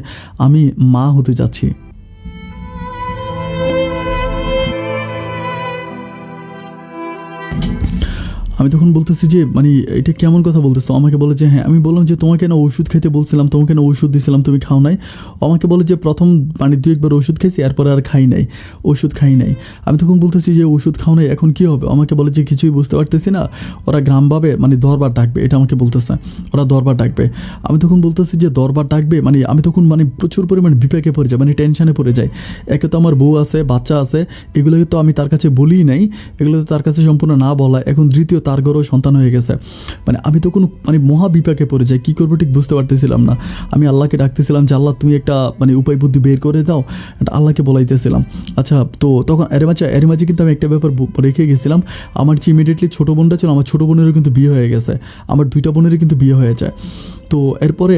আমি মা হতে যাচ্ছি। আমি তখন বলতেছি যে মানে এটা কেমন কথা বলতেছো, আমাকে বলে যে হ্যাঁ। আমি বললাম যে তোমাকে না ওষুধ খেতে বলছিলাম, তোমাকে না ওষুধ দিয়েছিলাম, তুমি খাও নাই। আমাকে বলে যে প্রথম মানে 2-1বার ওষুধ খেয়েছি, এরপরে আর খাই নাই, ওষুধ খাই নাই। আমি তখন বলতেছি যে ওষুধ খাও নাই, এখন কী হবে। আমাকে বলে যে কিছুই বুঝতে পারতেছি না, ওরা গ্রামভাবে মানে দরবার ডাকবে, এটা আমাকে বলতেছে, ওরা দরবার ডাকবে। আমি তখন বলতেছি যে দরবার ডাকবে, মানে আমি তখন মানে প্রচুর পরিমাণ বিপাকে পড়ে যাই, মানে টেনশনে পড়ে যাই। একে তো আমার বউ আছে, বাচ্চা আছে, এগুলোকে তো আমি তার কাছে বলিই নাই, এগুলো তো তার কাছে সম্পূর্ণ না বলা। এখন দ্বিতীয় তার ঘরেও সন্তান হয়ে গেছে, মানে আমি তো কোনো মানে মহা বিপাকে পড়ে যাই, কী করবো ঠিক বুঝতে পারতেছিলাম না। আমি আল্লাহকে ডাকতেছিলাম যে আল্লাহ তুমি একটা মানে উপায় বুদ্ধি বের করে দাও, এটা আল্লাহকে বলাইতেছিলাম। আচ্ছা, তো তখন এর মাঝে কিন্তু আমি একটা ব্যাপার রেখে গেছিলাম, আমার যে ইমিডিয়েটলি ছোটো বোনটা ছিল, আমার ছোটো বোনেরও কিন্তু বিয়ে হয়ে গেছে, আমার 2টা বোনেরই কিন্তু বিয়ে হয়ে যায়। তো এরপরে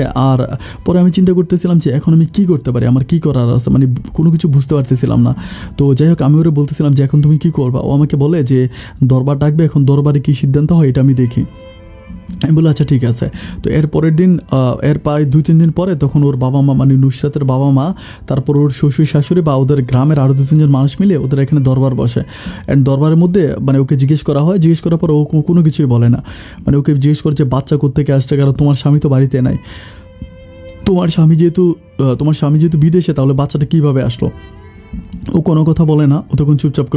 পরে আমি চিন্তা করতেছিলাম যে এখন আমি কী করতে পারি, আমার কী করার আছে, মানে কোনো কিছু বুঝতে পারতেছিলাম না। তো যাই হোক আমি ওরা বলতেছিলাম যে এখন তুমি কী করবা। ও আমাকে বলে যে দরবার ডাকবে, এখন দরবারে কী সিদ্ধান্ত হয় এটা আমি দেখি। আমি বলি আচ্ছা ঠিক আছে। তো এর পরের দিন এর প্রায় 2-3 দিন পরে তখন ওর বাবা মা মানে নুসরাতের বাবা মা, তারপর ওর শ্বশুর শাশুড়ি বা ওদের গ্রামের আরও 2-3 জন মানুষ মিলে ওদের এখানে দরবার বসে। অ্যান্ড দরবারের মধ্যে মানে ওকে জিজ্ঞেস করা হয়, জিজ্ঞেস করার পর ও কোনো কিছুই বলে না। মানে ওকে জিজ্ঞেস করছে বাচ্চা কোত্থেকে আসছে, কারণ তোমার স্বামী তো বাড়িতে নাই, তোমার স্বামী যেহেতু বিদেশে, তাহলে বাচ্চাটা কীভাবে আসলো। ও কোনো কথা বলে না, ও তখন চুপচাপ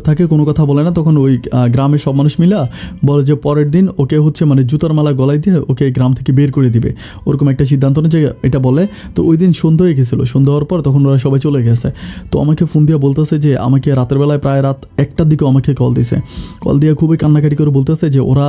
থাকে, কোনো কথা বলে না। তখন ওই গ্রামের সব মানুষ মিলা বলে যে পরের দিন ওকে হচ্ছে মানে জুতার মালা গলায় দিয়ে ওকে গ্রাম থেকে বের করে দিবে, ওরকম একটা সিদ্ধান্ত নিয়ে যে এটা বলে। তো ওই দিন সন্ধ্যা হয়ে গেছিলো, সন্ধ্যা হওয়ার পর তখন ওরা সবাই চলে গেছে। তো আমাকে ফোন দিয়ে বলতেছে যে আমাকে রাতের বেলায় প্রায় রাত 1টার দিকে আমাকে কল দিয়ে খুবই কান্নাকাটি করে বলতেছে যে ওরা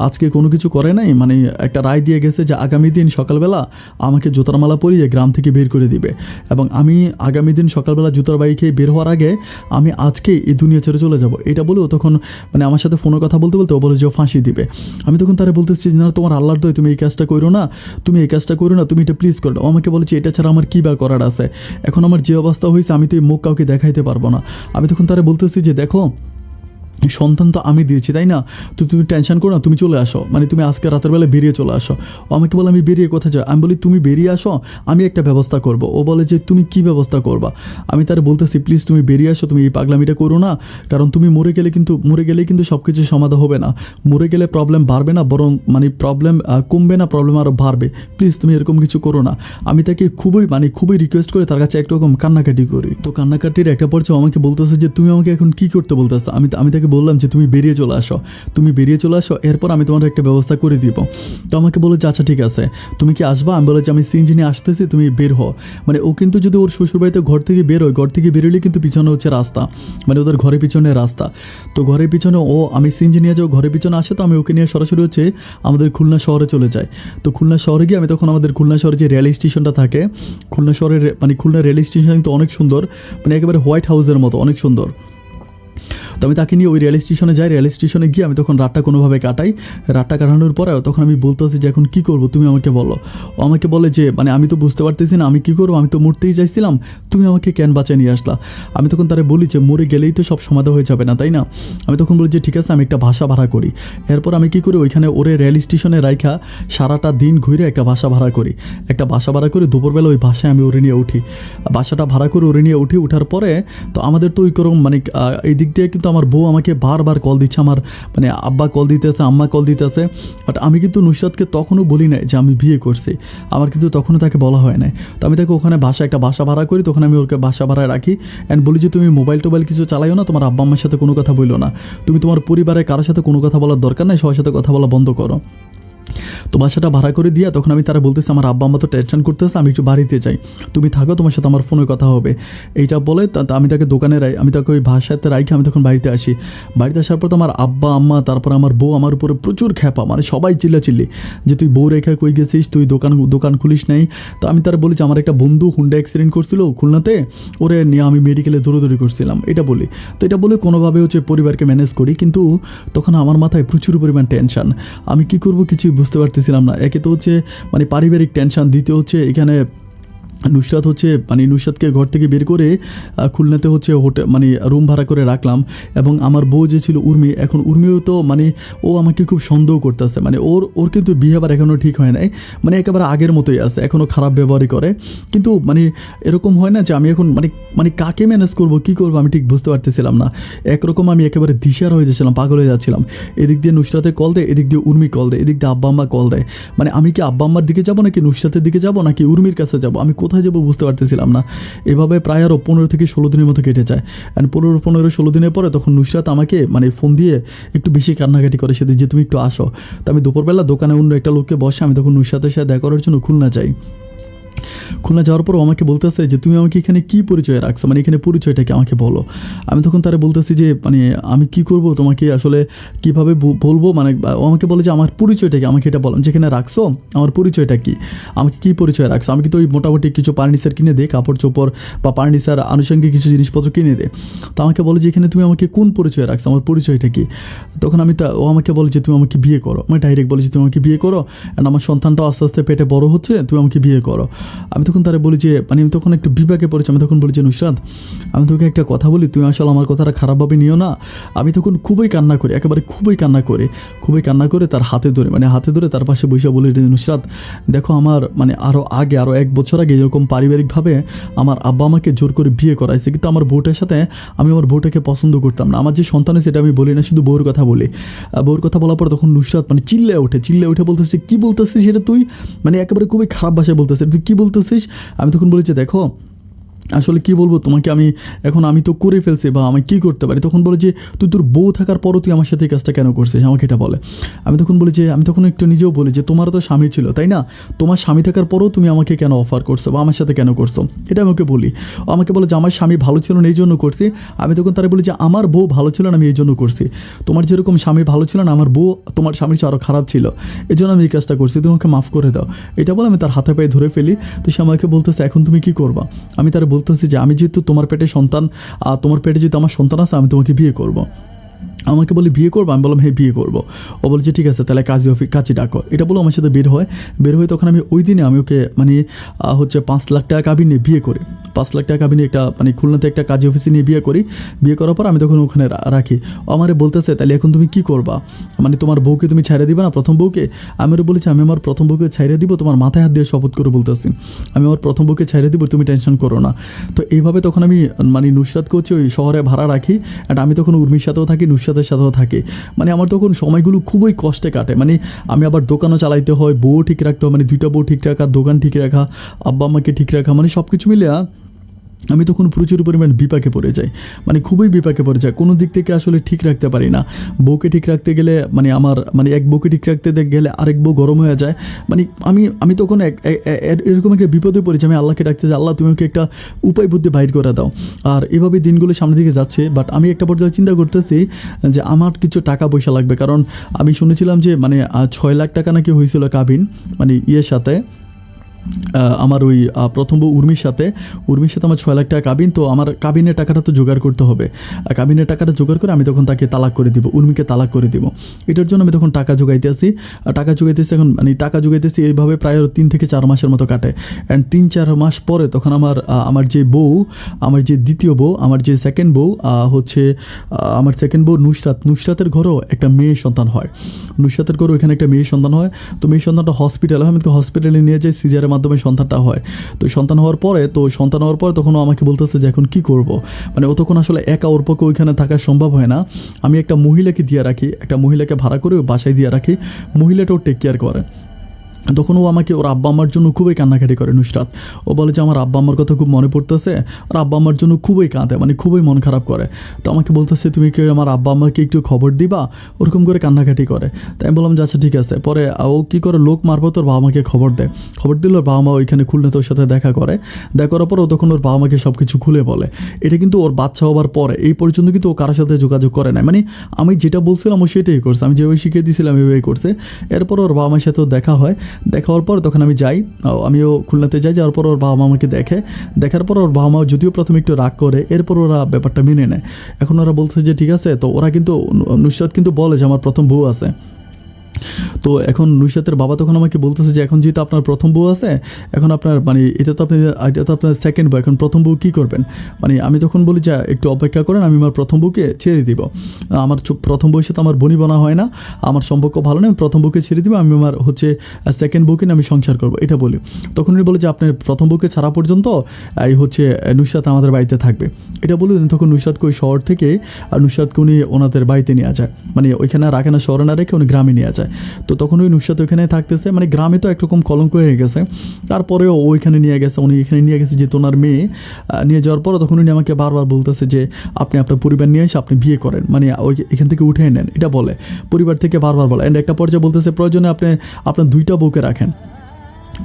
আজকে কোনো কিছু করে নাই, মানে একটা রায় দিয়ে গেছে যে আগামী দিন সকালবেলা আমাকে জুতার মালা পরিয়ে গ্রাম থেকে বের করে দিবে, এবং আমি আগামী দিন সকালবেলা জুতার বাড়ি খেয়ে বের হওয়ার আগে আমি আজকে এই দুনিয়া ছেড়ে চলে যাব। এটা বলে ও তখন মানে আমার সাথে ফোনে কথা বলতে বলতে ও বলে যে ও ফাঁসি দিবে। আমি তখন তারা বলতেছি না তোমার আল্লাহর দয় তুমি এই কাজটা করো না, তুমি এই কাজটা করো না, তুমি এটা প্লিজ করো। ও আমাকে বলেছে এটা ছাড়া আমার কী বা করার আছে, এখন আমার যে অবস্থা হয়েছে আমি তো এই মুখ কাউকে দেখাইতে পারবো না। আমি তখন তারা বলতেছি যে দেখো সন্তান তো আমি দিয়েছি তাই না, তো তুমি টেনশন করো না, তুমি চলে আসো, মানে তুমি আজকে রাতের বেলা বেরিয়ে চলে আসো। ও আমাকে বলে আমি বেরিয়ে কোথায় যাই? আমি বলি তুমি বেরিয়ে আসো, আমি একটা ব্যবস্থা করব। ও বলে যে তুমি কি ব্যবস্থা করবা? আমি তার বলতেছি প্লিজ তুমি বেরিয়ে আসো, তুমি এই পাগলামিটা করো না, কারণ তুমি মরে গেলেই কিন্তু সব কিছু সমাধান হবে না। মরে গেলে প্রবলেম বাড়বে না, বরং মানে প্রবলেম কমবে না, প্রবলেম আরও বাড়বে। প্লিজ তুমি এরকম কিছু করো না। আমি তাকে খুবই রিকোয়েস্ট করে তার কাছে একরকম কান্নাকাটি করি। তো কান্নাকাটির একটা পর্যায়ে আমাকে বলতেছে যে তুমি আমাকে এখন কি করতে বলতেছো? আমি তাকে বললাম যে তুমি বেরিয়ে চলে আসো, এরপর আমি তোমার একটা ব্যবস্থা করে দিব। তো আমাকে বলে যে আচ্ছা ঠিক আছে, তুমি কি আসবা? আমি বলে যে আমি সিএনজি নিয়ে আসতেছি, তুমি বের হও। মানে ও কিন্তু যদি ওর শ্বশুরবাড়িতে ঘর থেকে বেরোয়, ঘর থেকে বেরোলে কিন্তু পিছনে হচ্ছে রাস্তা, মানে ওদের ঘরের পিছনে রাস্তা। তো ঘরের পিছনে আমি সিএনজি নিয়ে যাও, ঘরের পিছনে আসে, তো আমি ওকে নিয়ে সরাসরি হচ্ছে আমাদের খুলনা শহরে চলে যাই। তো খুলনা শহরে গিয়ে আমি তখন আমাদের খুলনা শহরে যে রেল স্টেশনটা থাকে, খুলনা শহরের মানে খুলনা রেল স্টেশন কিন্তু অনেক সুন্দর, মানে একেবারে হোয়াইট হাউসের মতো অনেক সুন্দর। তো আমি তাকে নিয়ে ওই রেল স্টেশনে যাই। রেল স্টেশনে গিয়ে আমি তখন রাতটা কোনোভাবে কাটাই। রাতটা কাটানোর পরে তখন আমি বলতেছি যে এখন কী করবো তুমি আমাকে বলো। ও আমাকে বলে যে মানে আমি তো বুঝতে পারতেছি না আমি কী করবো, আমি তো মরতেই চাইছিলাম, তুমি আমাকে কেন বাঁচিয়ে নিয়ে আসলা? আমি তখন তারা বলি যে মরে গেলেই তো সব সমাধান হয়ে যাবে না তাই না? আমি তখন বলি যে ঠিক আছে আমি একটা বাসা ভাড়া করি। এরপর আমি কী করি, ওইখানে ওরে রেল স্টেশনে রাইখা সারাটা দিন ঘুরে একটা বাসা ভাড়া করি। দুপুরবেলা ওই বাসায় আমি ওরে নিয়ে উঠি, বাসাটা ভাড়া করে ওরে নিয়ে উঠার পরে তো আমাদের তো ওই রকম মানে এই দিক দিয়ে কিন্তু আমার বউ আমাকে বারবার কল দিচ্ছে, আমার মানে আব্বা কল দিতেছে, আম্মা কল দিতেছে। বাট আমি কিন্তু নুসরাতকে তখনও বলি নাই যে আমি বিয়ে করছি, আমার কিন্তু তখনও তাকে বলা হয় নাই। তো আমি তাকে ওখানে একটা বাসা ভাড়া করি, তখন আমি ওকে বাসা ভাড়ায় রাখি অ্যান্ড বলি যে তুমি মোবাইল টোবাইল কিছু চালাইও না, তোমার আব্বা আম্মার সাথে কোনো কথা বললো না, তুমি তোমার পরিবারের কারোর সাথে কোনো কথা বলার দরকার নাই, সবার সাথে কথা বলা বন্ধ করো। তো বাসাটা ভাড়া করে দিয়া তখন আমি তারা বলতেছি আমার আব্বা আম্মা তো টেনশন করতেছে, আমি একটু বাড়িতে যাই, তুমি থাকো, তোমার সাথে আমার ফোনে কথা হবে। এইটা বলে আমি তাকে দোকানে আমি তাকে ওই বাসাতে রাখি, আমি তখন বাড়িতে আসি। বাড়িতে আসার পর তো আমার আব্বা আম্মা তারপর আমার বউ আমার উপরে প্রচুর খ্যাপা, মানে সবাই চিল্লাচিল্লি যে তুই বউ রেখা কই গেছিস, তুই দোকান খুলিস নাই। তো আমি তারা বলি যে আমার একটা বন্ধু হুন্ডা অ্যাক্সিডেন্ট করছিল খুলনাতে, ওরে নিয়ে আমি মেডিকেলে দৌড়াদৌড়ি করছিলাম, এটা বলি। তো এটা বলে কোনোভাবে হচ্ছে পরিবারকে ম্যানেজ করি, কিন্তু তখন আমার মাথায় প্রচুর পরিমাণ টেনশন, আমি কী করবো কিছুই বুঝতে পারতেছিলাম না। একে তো হচ্ছে মানে পারিবারিক টেনশন, দিতে হচ্ছে এখানে নুসরাতকে ঘর থেকে বের করে খুলনাতে হচ্ছে হোটেল মানে রুম ভাড়া করে রাখলাম। এবং আমার বউ যে ছিল উর্মি, এখন উর্মিও তো মানে ও আমাকে খুব সন্দেহ করতেছে, মানে ওর কিন্তু বিহেভিয়ার এখনও ঠিক হয় নাই, মানে একেবারে আগের মতোই আছে, এখনও খারাপ ব্যবহারই করে। কিন্তু মানে এরকম হয় না যে আমি এখন মানে কাকে ম্যানেজ করবো, কী করবো আমি ঠিক বুঝতে পারতেছিলাম না। একরকম আমি একেবারে দিশার হয়ে যাচ্ছিলাম, পাগল হয়ে যাচ্ছিলাম। এদিক দিয়ে নুসরাতে কল দেয়, এদিক দিয়ে উর্মি কল দেয়, এদিক দিয়ে আব্বা আম্মা কল দেয়, মানে আমি কি আব্বা আম্মার দিকে যাবো নাকি নুসরাতের দিকে যাবো নাকি উর্মির কাছে যাবো, আমি কোথায় যাবো বুঝতে পারতেছিলাম না। এভাবে প্রায় আরও 15 থেকে 16 দিনের মতো কেটে যায়। অ্যান্ড 15-16 দিনের পরে তখন নুসরাত আমাকে মানে ফোন দিয়ে একটু বেশি কান্নাকাটি করে, সেদিন যে তুমি একটু আসো। তো আমি দুপুরবেলা দোকানে অন্য একটা লোককে বসে আমি তখন নুসরাতের সাথে দেখা করার জন্য খুলনা যাই। খুলনা যাওয়ার পর আমাকে বলতেছে যে তুমি আমাকে এখানে কী পরিচয় রাখছো, মানে এখানে পরিচয়টা কি আমাকে বলো। আমি তখন তারা বলতেছি যে মানে আমি কি করব, তোমাকে আসলে কিভাবে বলবো, মানে ও আমাকে বলে যে আমার পরিচয়টা কি, আমাকে এটা বললাম যেখানে রাখছো আমার পরিচয়টা কি, আমাকে কী পরিচয় রাখছো। আমি কিন্তু ওই মোটামুটি কিছু ফার্নিচার কিনে দে, কাপড় চোপড় বা ফার্নিচার আনুষঙ্গিক কিছু জিনিসপত্র কিনে দে। তো আমাকে বলে যে এখানে তুমি আমাকে কোন পরিচয় রাখছো, আমার পরিচয়টা কি। তখন ও আমাকে বলে যে তুমি আমাকে বিয়ে করো, আমি ডাইরেক্ট বলি যে তুমি আমাকে বিয়ে করো, অ্যান্ড আমার সন্তানটাও আস্তে আস্তে পেটে বড় হচ্ছে, তুমি আমাকে বিয়ে করো। আমি তখন তারা বলি যে মানে আমি তখন একটু বিপাকে পড়েছি। আমি তখন বলি যে নুসরাত আমি তোকে একটা কথা বলি, তুমি আসলে আমার কথাটা খারাপভাবে নিও না। আমি তখন খুবই কান্না করি, একেবারে খুবই কান্না করে তার হাতে ধরে তার পাশে বসে বলি নুসরাত দেখো আমার মানে আরও 1 বছর আগে এরকম পারিবারিকভাবে আমার আব্বা আমাকে জোর করে বিয়ে করাইছে, কিন্তু আমার বউটার সাথে আমি আমার বউটাকে পছন্দ করতাম না। আমার যে সন্তান সেটা আমি বলি না, শুধু বউর কথা বলি। বউর কথা বলার পর তখন নুসরাত মানে চিল্লে উঠে বলতেছে কী বলতেছিস সেটা তুই, মানে একেবারে খুবই খারাপ ভাষায় বলতেছিস, তুই কী বলতেছিস। আমি তখন বলেছি দেখো আসলে কি বলবো তোমাকে, আমি তো করে ফেলছি বা আমি কী করতে পারি। তখন বলে যে তুই তোর বউ থাকার পরও তুই আমার সাথে এই কাজটা কেন করছিস, আমাকে এটা বলে। আমি তখন একটু নিজেও বলি যে তোমারও তো স্বামী ছিল তাই না, তোমার স্বামী থাকার পরও তুমি আমাকে কেন অফার করছো বা আমার সাথে কেন করছো, এটা আমাকে বলি। আমাকে বলে যে আমার স্বামী ভালো ছিল না এই জন্য করছি। আমি তখন তারা বলি যে আমার বউ ভালো ছিল না আমি এই জন্য করছি, তোমার যেরকম স্বামী ভালো ছিল না আমার বউ তোমার স্বামীর চেয়ে আরও খারাপ ছিল, এই জন্য আমি এই কাজটা করছি, তুমি আমাকে মাফ করে দাও। এটা বলে আমি তার হাতে পায়ে ধরে ফেলি। তো সে আমাকে বলতেছে এখন তুমি কী করবা। আমি তার বলতেছি যে আমি যেহেতু তোমার পেটে সন্তান, তোমার পেটে যেহেতু আমার সন্তান আছে, আমি তোমাকে বিয়ে করব। আমাকে বলে বিয়ে করবো, আমি বললাম হ্যাঁ বিয়ে করবো। ও বলে যে ঠিক আছে তাহলে কাজী ডাকো, এটা বলে আমার সাথে বের হয়ে তখন আমি ওই দিনে আমি ওকে মানে হচ্ছে 5 লাখ টাকা কাবিন নিয়ে বিয়ে করি। 5 লাখ টাকা কাবিনে একটা মানে খুলনাতে একটা কাজী অফিসে নিয়ে বিয়ে করি। বিয়ে করার পর আমি তখন ওখানে রাখি। ও আমারে বলতেছে তাহলে এখন তুমি কি করবা, মানে তোমার বউকে তুমি ছাইড়া দিবা না, প্রথম বউকে? আমি ওরা বলেছি আমি আমার প্রথম বউকে ছাইড়া দিব, তোমার মাথায় হাত দিয়ে শপথ করে বলতেছি আমি আমার প্রথম বউকে ছাইড়া দিব, তুমি টেনশন করো না। তো এইভাবে তখন আমি মানে নুসরাতকে হচ্ছে ওই শহরে ভাড়া রাখি, অ্যান্ড আমি তখন উর্মির সাথেও থাকি, নুসরাতের সাথেও থাকি। মানে আমার তখন সময়গুলো খুবই কষ্টে কাটে। মানে আমি আবার দোকানও চালাইতে হয়, বউ ঠিক রাখতে হয়, মানে 2টা বউ ঠিক রাখা, দোকান ঠিক রাখা, আব্বা আম্মাকে ঠিক রাখা, মানে সব কিছু মিলে আমি তখন প্রচুর পরিমাণ বিপাকে পড়ে যাই, মানে খুবই বিপাকে পড়ে যায়। কোনো দিক থেকে আসলে ঠিক রাখতে পারি না। বউকে ঠিক রাখতে গেলে মানে আমার মানে এক বউকে ঠিক রাখতে গেলে আরেক বউ গরম হয়ে যায়। মানে আমি তখন এরকম একটা বিপদে পড়েছি। আমি আল্লাহকে ডাকতে যে আল্লাহ তুমি আমাকে একটা উপায় বুদ্ধি বাইর করে দাও। আর এভাবে দিনগুলো সামনের দিকে যাচ্ছে। বাট আমি একটা পর্যায়ে চিন্তা করতেছি যে আমার কিছু টাকা পয়সা লাগবে, কারণ আমি শুনেছিলাম যে মানে 6 লাখ টাকা নাকি হয়েছিল কাবিন, মানে ইয়ের সাথে আমার ওই প্রথম বউ উর্মির সাথে আমার 6 লাখ টাকা কাবিন। তো আমার কাবিনের টাকাটা তো জোগাড় করতে হবে। কাবিনের টাকাটা জোগাড় করে আমি তখন তাকে তালাক করে দিব, উর্মিকে তালাক করে দিব। এটার জন্য আমি তখন টাকা জোগাইতেছি এখন মানে টাকা জোগাইতেছি এইভাবে প্রায় 3 থেকে 4 মাসের মতো কাটে। অ্যান্ড 3-4 মাস পরে তখন আমার যে বউ, আমার যে দ্বিতীয় বউ, আমার যে সেকেন্ড বউ হচ্ছে আমার সেকেন্ড বউ নুসরাতের ঘরেও একটা মেয়ে সন্তান হয়। নুসরাতের ঘরেও এখানে একটা মেয়ে সন্তান হয়। তো মেয়ে সন্তানটা হসপিটালে হয়, আমি তো হসপিটালে নিয়ে যাই, সিজারের মাধ্যমে সন্তানটা হয়। তো সন্তান হওয়ার পরে তখন ও আমাকে বলতেছে যে এখন কি করব। মানে ও তখন আসলে একা ওর পক্ষে ওইখানে থাকা সম্ভব হয় না। আমি একটা মহিলাকে দিয়ে রাখি, একটা মহিলাকে ভাড়া করে বাসায় দিয়ে রাখি, মহিলাটাও টেক কেয়ার করে। তখন ও আমাকে ওর আব্বা আম্মার জন্য খুবই কান্নাকাটি করে নুসরাত। ও বলে যে আমার আব্বা আম্মার কথা খুব মনে পড়তেছে, আর আব্বা আম্মার জন্য খুবই কাঁদে, মানে খুবই মন খারাপ করে। তো আমাকে বলতেছে তুমি কি আমার আব্বা আম্মাকে একটু খবর দিবা, ওরকম করে কান্নাকাটি করে। তাই আমি বললাম যে আচ্ছা ঠিক আছে। পরে ও কী করে লোক মারফত ওর বাবা মাকে খবর দিল। ওর বাবা মা ওইখানে খুলনাতে ওর সাথে দেখা করার পর ও তখন ওর বাবা মাকে সব কিছু খুলে বলে। এটা কিন্তু ওর বাচ্চা হবার পরে, এই পর্যন্ত কিন্তু ও কারোর সাথে যোগাযোগ করে না। মানে আমি যেটা বলছিলাম ও সেটাই করছে, আমি যেভাবে শিখিয়ে দিয়েছিলাম এভাবেই করছে। এরপর ওর বাবা মার সাথেও দেখা হওয়ার পর তখন আমি যাই, আমিও খুলনাতে যাওয়ার পর ওর বাবা মা আমাকে দেখার পর ওর বাবা মা যদিও প্রথমে একটু রাগ করে, এরপর ওরা ব্যাপারটা মেনে নেয়। এখন ওরা বলছে যে ঠিক আছে। তো ওরা কিন্তু নুসরাত কিন্তু বলে যে আমার প্রথম বউ আছে। তো এখন নুসরাতের বাবা তখন আমাকে বলতেছে যে এখন যেহেতু আপনার প্রথম বউ আছে, এখন আপনার মানে এটা তো আপনার সেকেন্ড বউ, এখন প্রথম বউ কী করবেন? মানে আমি তখন বলি যে একটু অপেক্ষা করেন, আমি আমার প্রথম বউকে ছেড়ে দিব। আমার প্রথম বউয়ের সাথে আমার বনিবনা হয় না, আমার সম্পর্ক ভালো নেই, আমি প্রথম বউকে ছেড়ে দিব, আমি আমার হচ্ছে সেকেন্ড বউকে নিয়ে আমি সংসার করবো, এটা বলি। তখন উনি বলে যে আপনি প্রথম বউকে ছাড়া পর্যন্ত এই হচ্ছে নুসরাত আমাদের বাড়িতে থাকবে, এটা বলি। তখন নুসরাতকে ওই শহর থেকে নুসরাতকে উনি ওনাদের বাড়িতে নিয়ে যায়, মানে ওইখানে রাখে না, শহরে না রেখে উনি গ্রামে নিয়ে যায়। তো তখন ওই নুসরাত ওইখানে থাকতেছে, মানে গ্রামে তো একরকম কলঙ্ক হয়ে গেছে। তারপরেও ওইখানে নিয়ে গেছে, উনি এখানে নিয়ে গেছে যেহেতু ওনার মেয়ে। নিয়ে যাওয়ার পরে তখন উনি আমাকে বারবার বলতেছে যে আপনি আপনার পরিবার নিয়ে এসে আপনি বিয়ে করেন, মানে ওই এখান থেকে উঠে নেন, এটা বলে পরিবার থেকে বারবার বলে। অ্যান্ড একটা পর্যায়ে বলতেছে প্রয়োজনে আপনি আপনার 2টা বউকে রাখেন।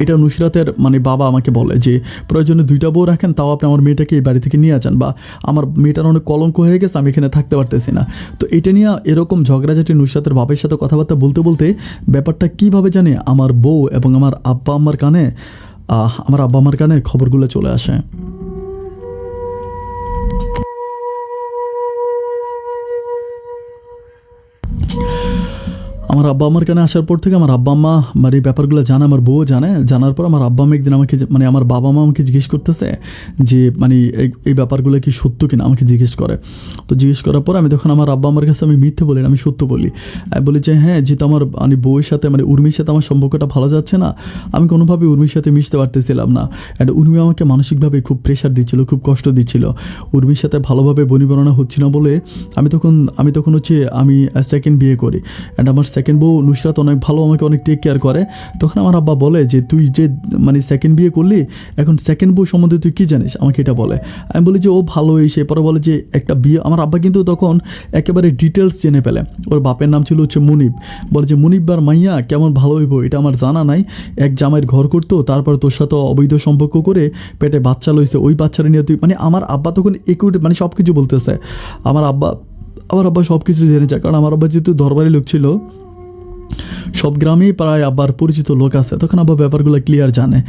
এটা নুসরাতের মানে বাবা আমাকে বলে যে প্রয়োজনে 2টা বউ রাখেন, তাও আপনি আমার মেয়েটাকে এই বাড়ি থেকে নিয়ে যান, বা আমার মেয়েটার অনেক কলঙ্ক হয়ে গেছে, আমি এখানে থাকতে পারতেছি না। তো এটা নিয়ে এরকম ঝগড়াঝাটি নুসরাতের বাবার সাথে কথাবার্তা বলতে ব্যাপারটা কীভাবে জানে আমার বউ এবং আমার আব্বা আম্মার কানে খবরগুলো চলে আসে। আমার আব্বা আম্মার কানে আসার পর থেকে আমার আব্বা আম্মা মানে এই ব্যাপারগুলো জানে, আমার বউ জানে। জানার পর আমার আব্বা আম্মা একদিন আমাকে মানে আমার বাবা মা আমাকে জিজ্ঞেস করতেছে যে মানে এই ব্যাপারগুলো কি সত্য কিনা, আমাকে জিজ্ঞেস করে। তো জিজ্ঞেস করার পর আমি তখন আমার আব্বা আম্মার কাছে আমি মিথ্যে বলি না, আমি সত্য বলি। আমি বলি যে হ্যাঁ, যেহেতু আমার মানে বউয়ের সাথে মানে উর্মির সাথে আমার সম্পর্কটা ভালো যাচ্ছে না, আমি কোনোভাবে উর্মির সাথে মিশতে পারতেছিলাম না। অ্যান্ড উর্মি আমাকে মানসিকভাবে খুব প্রেশার দিচ্ছিল, খুব কষ্ট দিচ্ছিল। উর্মির সাথে ভালোভাবে বনিবনা হচ্ছিল না বলে আমি তখন হচ্ছে আমি সেকেন্ড বিয়ে করি। অ্যান্ড আমার সেকেন্ড বউ নুসরাত অনেক ভালো, আমাকে অনেক টেক কেয়ার করে। তখন আমার আব্বা বলে যে তুই যে মানে সেকেন্ড বিয়ে করলি, এখন সেকেন্ড বউ সম্বন্ধে তুই কী জানিস, আমাকে এটা বলে। আমি বলি যে ও ভালো হয়েছে। পরে বলে যে একটা বিয়ে, আমার আব্বা কিন্তু তখন একেবারে ডিটেলস জেনে ফেলে। ওর বাপের নাম ছিল হচ্ছে মুনিব। বলে যে মুনিববার মাইয়া কেমন ভালো হইব এটা আমার জানা নাই, এক জামাইয়ের ঘর করতো, তারপর তোর সাথে অবৈধ সম্পর্ক করে পেটে বাচ্চা লইছে, ওই বাচ্চারা নিয়ে তুই, মানে আমার আব্বা তখন মানে সব কিছু বলতেছে। আমার আব্বা সব কিছু জেনে যায়, কারণ আমার আব্বা যেহেতু দরবারি লোক ছিল, সব গ্রামেই প্রায় আব্বার পরিচিত লোক আছে, তখন আব্বা ব্যাপারগুলো ক্লিয়ার জানে।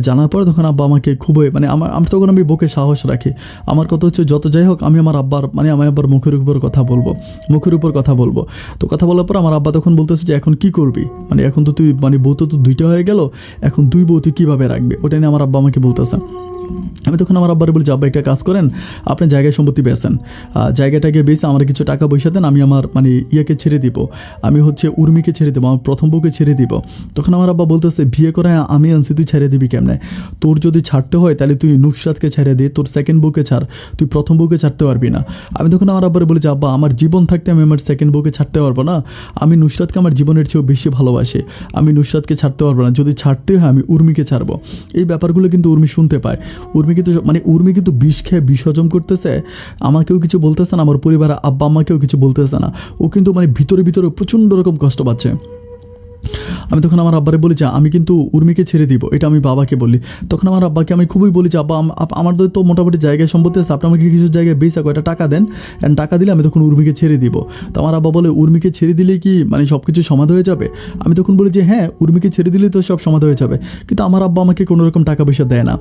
জানার পরে তখন আব্বা আমাকে খুবই মানে আমি তখন আমি বুকে সাহস রাখি। আমার কথা হচ্ছে যত যাই হোক আমি আমার আব্বার মুখের উপর কথা বলবো। তো কথা বলার পর আমার আব্বা তখন বলতেছে যে এখন কি করবি, মানে এখন তো তুই মানে বউ তো দুইটা হয়ে গেল, এখন দুই বউ তুই কীভাবে রাখবি, ওটা নিয়ে আমার আব্বা আমাকে বলতেছে। আমি তখন আমার আব্বারে বলি যে আব্বা একটা কাজ করেন, আপনি জায়গায় সম্পত্তি বেচেন, জায়গাটাকে বেচে আমার কিছু টাকা পয়সা দেন, আমি আমার মানে ইয়েকে ছেড়ে দিব, আমি হচ্ছে উর্মিকে ছেড়ে দেবো, আমার প্রথম বউকে ছেড়ে দিব। তখন আমার আব্বা বলতেছে বিয়ে করে আমি আনছি, তুই ছেড়ে দিবি কেমনে, তোর যদি ছাড়তে হয় তাহলে তুই নুসরাতকে ছেড়ে দে, তোর সেকেন্ড বউকে ছাড়, তুই প্রথম বউকে ছাড়তে পারবি না। আমি তখন আমার আব্বারে বলি যে আব্বা আমার জীবন থাকতে আমি আমার সেকেন্ড বউকে ছাড়তে পারবো না, আমি নুসরাতকে আমার জীবনের চেয়েও বেশি ভালোবাসি, আমি নুসরাতকে ছাড়তে পারবো না, যদি ছাড়তে হয় আমি উর্মিকে ছাড়বো। এই ব্যাপারগুলো কিন্তু উর্মি শুনতে পায়। উর্মি কিন্তু বিষ খেয়ে বিষ হজম করতেছে, আমাকেও কিছু বলতেছে না, আমার পরিবারের আব্বা আম্মাকেও কিছু বলতেছে না, ও কিন্তু মানে ভিতরে প্রচণ্ড রকম কষ্ট পাচ্ছে। আমি তখন আমার আব্বারে বলি যে আমি কিন্তু উর্মিকে ছেড়ে দিব, এটা আমি বাবাকে বলি। তখন আমার আব্বাকে আমি খুবই বলি যে আব্বা আমার তো মোটামুটি জায়গায় সম্পত্তি আছে, আপনি আমাকে কিছু জায়গায় বেচা কয়টা টাকা দেন, অ্যান্ড টাকা দিলে আমি তখন উর্মিকে ছেড়ে দিব। তো আমার আব্বা বলে উর্মিকে ছেড়ে দিলে কি মানে সব কিছু সমাধা হয়ে যাবে? আমি তখন বলি যে হ্যাঁ, উর্মিকে ছেড়ে দিলে তো সব সমাধা হয়ে যাবে, কিন্তু আমার আব্বা আমাকে কোনো রকম টাকা পয়সা দেয় না।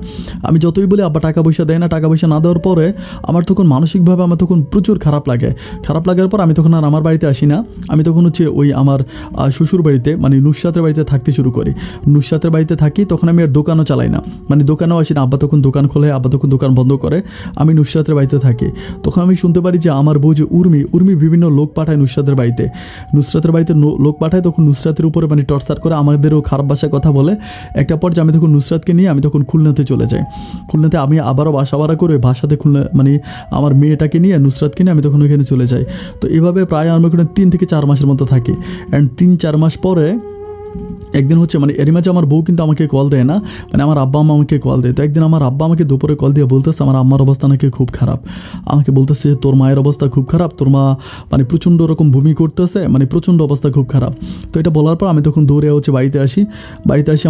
আমি যতই বলি আব্বা টাকা পয়সা দেয় না, টাকা পয়সা না দেওয়ার পরে আমার তখন মানসিকভাবে আমার তখন প্রচুর খারাপ লাগার পর আমি তখন আর আমার বাড়িতে আসি না। আমি তখন হচ্ছে ওই আমার শ্বশুর বাড়িতে মানে নুসরাতের বাড়িতে থাকতে শুরু করি। নুসরাতের বাড়িতে থাকি, তখন আমি আর দোকানও চালাই না, মানে দোকানেও আসি না, আব্বা তখন দোকান খোলে, আব্বা তখন দোকান বন্ধ করে, আমি নুসরাতের বাড়িতে থাকি। তখন আমি শুনতে পারি যে আমার বউ যে উর্মি বিভিন্ন লোক পাঠায় নুসরাতের বাড়িতে লোক পাঠায়, তখন নুসরাতের উপরে মানে টর্চার করে, আমাদেরও খারাপ ভাষায় কথা বলে। একটা পর্যায়ে আমি তখন নুসরাতকে নিয়ে আমি তখন খুলনাতে চলে যাই। খুলনাতে আমি আবারও বাসা ভাড়া করে বাসাতে খুলনা মানে আমার মেয়েটাকে নিয়ে নুসরাতকে নিয়ে আমি তখন ওইখানে চলে যাই। তো এভাবে প্রায় আমি ওখানে 3 থেকে 4 মাসের মতো থাকি। অ্যান্ড 3-4 মাস পরে একদিন হচ্ছে মানে এর মাঝে আমার বউ কিন্তু আমাকে কল দেয় না, মানে আমার আব্বা আম্মা আমাকে কল দেয়। তো একদিন আমার আব্বা আমাকে দুপুরে কল দিয়ে বলতেছে আমার আম্মার অবস্থা নাকি খুব খারাপ। আমাকে বলতেছে তোর মায়ের অবস্থা খুব খারাপ, তোর মা মানে প্রচণ্ড রকম বমি করতেছে, মানে প্রচণ্ড অবস্থা খুব খারাপ। তো এটা বলার পর আমি তখন দৌড়ে হচ্ছে বাড়িতে আসি।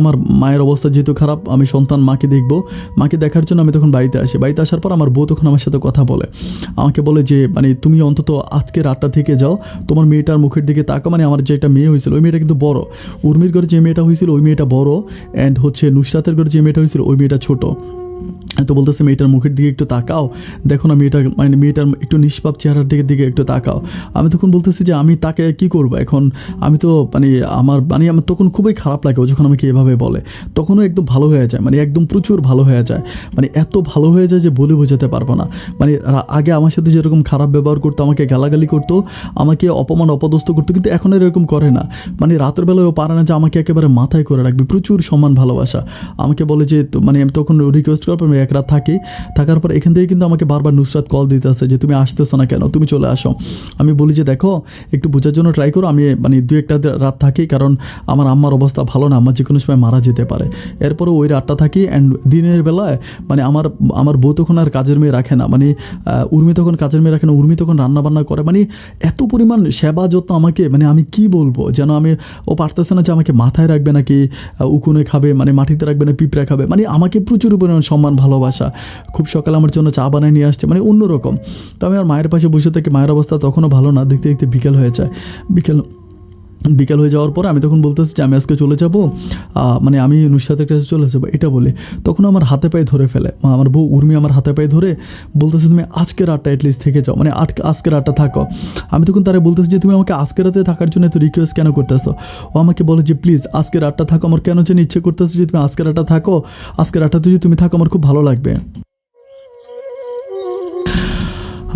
আমার মায়ের অবস্থা যেহেতু খারাপ, আমি সন্তান মাকে দেখবো, মাকে দেখার জন্য আমি তখন বাড়িতে আসি। বাড়িতে আসার পর আমার বউ তখন আমার সাথে কথা বলে, আমাকে বলে যে মানে তুমি অন্তত আজকে রাতটা থেকে যাও, তোমার মেয়েটার মুখের দিকে তাকাও, মানে আমার যে একটা মেয়ে হয়েছিল ওই মেয়েটা কিন্তু বড়, উর্মির ঘরে যে মেয়েটা হয়েছিল ওই মেয়েটা বড়, অ্যান্ড হচ্ছে নুসরাতের ঘরে যে মেয়েটা হয়েছিল ওই মেয়েটা ছোট। তো বলতেছে মেয়েটার মুখের দিকে একটু তাকাও, দেখো না মেয়েটার একটু নিষ্পাপ চেহারার দিকে একটু তাকাও। আমি তখন বলতেছি যে আমি তাকে কি করবো এখন, আমি তো আমার তখন খুবই খারাপ লাগে ও যখন আমাকে এভাবে বলে। তখনও একদম ভালো হয়ে যায়, মানে একদম প্রচুর ভালো হয়ে যায়, মানে এত ভালো হয়ে যায় যে বলে বোঝাতে পারবো না। মানে আগে আমার সাথে যেরকম খারাপ ব্যবহার করতো, আমাকে গালাগালি করতো, আমাকে অপদস্থ করতো, কিন্তু এখন আর এরকম করে না। মানে রাতের বেলায় ও পারে না যে আমাকে একেবারে মাথায় করে রাখবে, প্রচুর সম্মান ভালোবাসা। আমাকে বলে যে মানে আমি তখন রিকোয়েস্ট করার পর এক রাত থাকার পর এখান থেকে কিন্তু আমাকে বারবার নুসরাত কল দিতে আসে যে তুমি আসতেছো না কেন, তুমি চলে আসো। আমি বলি যে দেখো একটু বোঝার জন্য ট্রাই করো, আমি মানে 2-1টা রাত থাকি, কারণ আমার আম্মার অবস্থা ভালো না, আমার যে কোনো সময় মারা যেতে পারে। এরপরে ওই রাতটা থাকি। অ্যান্ড দিনের বেলায় মানে আমার বউ তখন আর কাজের মেয়ে রাখে না, মানে উর্মি তখন কাজের মেয়ে রাখে না, উর্মি তখন রান্নাবান্না করে, মানে এত পরিমাণ সেবা যত্ন আমাকে, মানে আমি কি বলবো, যেন ও পারতেছে না যে আমাকে মাথায় রাখবে নাকি উকুনে খাবে, মানে মাটিতে রাখবে না পিঁপড়া খাবে, মানে আমাকে প্রচুর পরিমাণ সম্মান ভালোবাসা। খুব সকালে আমার জন্য চা বানায় নিয়ে আসছে, মানে অন্যরকম। তো আমি আর মায়ের পাশে বসে থাকি, মায়ের অবস্থা তখনও ভালো না, দেখতে দেখতে বিকেল হয়ে যায়। বিকেল হয়ে যাওয়ার পরে আমি তখন বলতেছি যে আমি আজকে চলে যাবো, মানে আমি নুসরাতের কাছে চলে যাবো এটা বলে। তখন আমার হাতে পায়ে ধরে ফেলে আমার বউ উর্মি, আমার হাতে পায়ে ধরে বলতেছে তুমি আজকে রাতটা অ্যাটলিস্ট থেকে যাও, মানে আজকে রাতটা থাকো। আমি তখন তারা বলতেছি যে তুমি আমাকে আজকে রাতে থাকার জন্য এত রিকোয়েস্ট কেন করতেছো? ও আমাকে বলে যে প্লিজ আজকে রাতটা থাকো, আমার কেন যেন ইচ্ছে করতেছে যে তুমি আজকে রাতটা থাকো, আজকে রাতটাতে যদি তুমি থাকো আমার খুব ভালো লাগবে।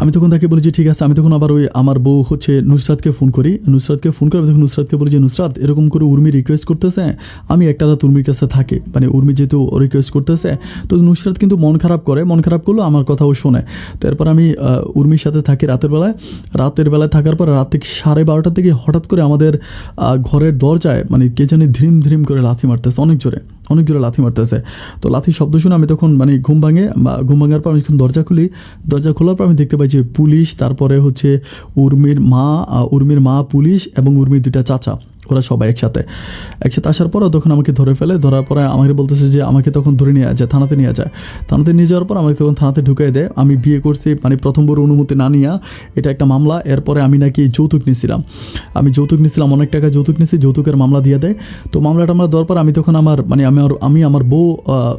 আমি তখন তাকে বলি যে ঠিক আছে। আমি তখন আবার ওই আমার বউ হচ্ছে নুসরাতকে ফোন করি, আমি তখন নুসরাতকে বলি যে নুসরাত এরকম করে উর্মি রিকোয়েস্ট করতেছে, আমি একটা রাত উর্মির কাছে থাকি, মানে উর্মি যেহেতু রিকোয়েস্ট করতেছে। তো নুসরাত কিন্তু মন খারাপ করলো, আমার কথাও শোনে। তারপর আমি উর্মির সাথে থাকি রাতের বেলায় থাকার পর রাত থেকে 12:30টার দিকে হঠাৎ করে আমাদের ঘরের দরজায় মানে কে জানি ধ্রিম করে লাথি মারতেছে, অনেক জোরে লাথি মারতেছে। তো লাথির শব্দ শুনে আমি তখন মানে ঘুম ভাঙার পর আমি যখন দরজা খোলার পর আমি দেখতে পাই যে পুলিশ, তারপরে হচ্ছে উর্মির মা পুলিশ এবং উর্মির 2টা চাচা ওরা সবাই একসাথে আসার পরও তখন আমাকে ধরে ফেলে, ধরার পরে আমাকে বলতেছে যে আমাকে তখন ধরে নিয়ে যায়, থানাতে নিয়ে যায়। থানাতে নিয়ে যাওয়ার পর আমাকে তখন থানাতে ঢুকিয়ে দেয়। আমি বিয়ে করছি মানে প্রথম বড় অনুমতি না নিয়ে, এটা একটা মামলা। এরপরে আমি নাকি যৌতুক নিয়েছিলাম, অনেক টাকা যৌতুক নিয়েছি, যৌতুকের মামলা দিয়ে দেয়। তো মামলাটা আমরা দেওয়ার পর আমি তখন আমার বউ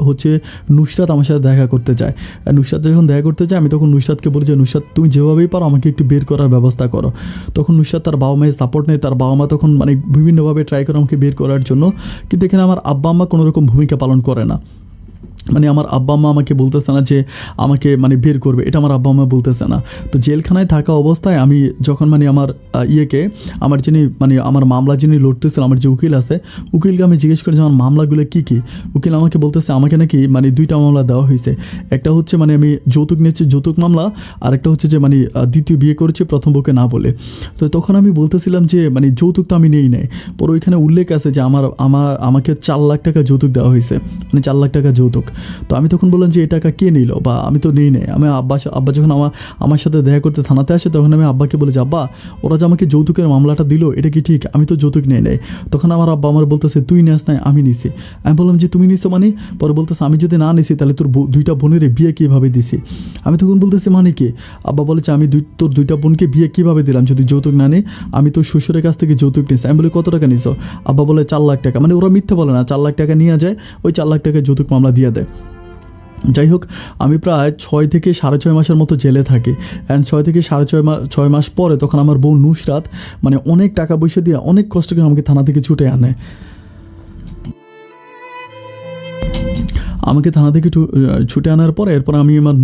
হচ্ছে নুসরাত আমার সাথে দেখা করতে যায়। নুসরাত যখন দেখা করতে যায় আমি তখন নুসরাতকে বলি যে নুসরাত তুমি যেভাবেই পারো আমাকে একটু বের করার ব্যবস্থা করো। তখন নুসরাত তার বাবা মায়ের সাপোর্ট নেই, তার বাবা মা তখন মানে বিভিন্নভাবে ট্রাই করে আমাকে বের করার জন্য, কিন্তু এখানে আমার আব্বা আম্মা কোনো রকম ভূমিকা পালন করে না। মানে আমার আব্বা আম্মা আমাকে বলতেছে না যে আমাকে মানে বের করবে, এটা আমার আব্বা আম্মা বলতেছে না। তো জেলখানায় থাকা অবস্থায় আমি যখন মানে আমার আমার যিনি মানে আমার মামলা যিনি লড়তেছিল, আমার যে উকিল আছে, উকিলকে আমি জিজ্ঞেস করি যে আমার মামলাগুলো কী কী। উকিল আমাকে বলতেছে আমাকে নাকি মানে 2টা মামলা দেওয়া হয়েছে। একটা হচ্ছে মানে আমি যৌতুক নিয়েছি, যৌতুক মামলা, আর একটা হচ্ছে যে মানে দ্বিতীয় বিয়ে করেছি প্রথম বউকে না বলে। তো তখন আমি বলতেছিলাম যে মানে যৌতুক তো আমি নেই নাই। পরে ওইখানে উল্লেখ আছে যে আমাকে 4 লাখ টাকা যৌতুক দেওয়া হয়েছে, মানে 4 লাখ টাকা যৌতুক। তো আমি তখন বললাম যে এই টাকা কে নিল, বা আমি তো নেই নাই। আমি আব্বা যখন আমার সাথে দেখা করতে থানাতে আসে তখন আমি আব্বাকে বলে যে আব্বা ওরা যে আমাকে যৌতুকের মামলাটা দিল এটা কি ঠিক? আমি তো যৌতুক নেই নাই। তখন আমার আব্বা আমার বলতেছে তুই নেস নাই, আমি নিছি। আমি বললাম যে তুমি নিছো মানে? পরে বলতেছে আমি যদি না নিছি তাহলে তোর 2টা বোনের বিয়ে কীভাবে দিছি? আমি তখন বলতেছি মানে কি? আব্বা বলেছে আমি তোর 2টা বোনকে বিয়ে কীভাবে দিলাম যদি যৌতুক না নিই? আমি তো শ্বশুরের কাছ থেকে যৌতুক নিছি। আমি বলি কত টাকা নিছো? আব্বা বলে 4 লাখ টাকা। মানে ওরা মিথ্যে বলে না, 4 লাখ টাকা নিয়ে যায়, ওই 4 লাখ টাকা যৌতুক মামলা দিয়ে দেয়। যাই হোক, আমি প্রায় 6 থেকে 6.5 মাসের মতো জেলে থাকি। অ্যান্ড 6 থেকে 6.5 মাস পরে তখন আমার বউ নুসরাত মানে অনেক টাকা পয়সা দিয়ে অনেক কষ্ট করে আমাকে থানা থেকে ছুটে আনে। আমাকে থানা থেকে ছুটে আনার পরে এরপর আমি আমার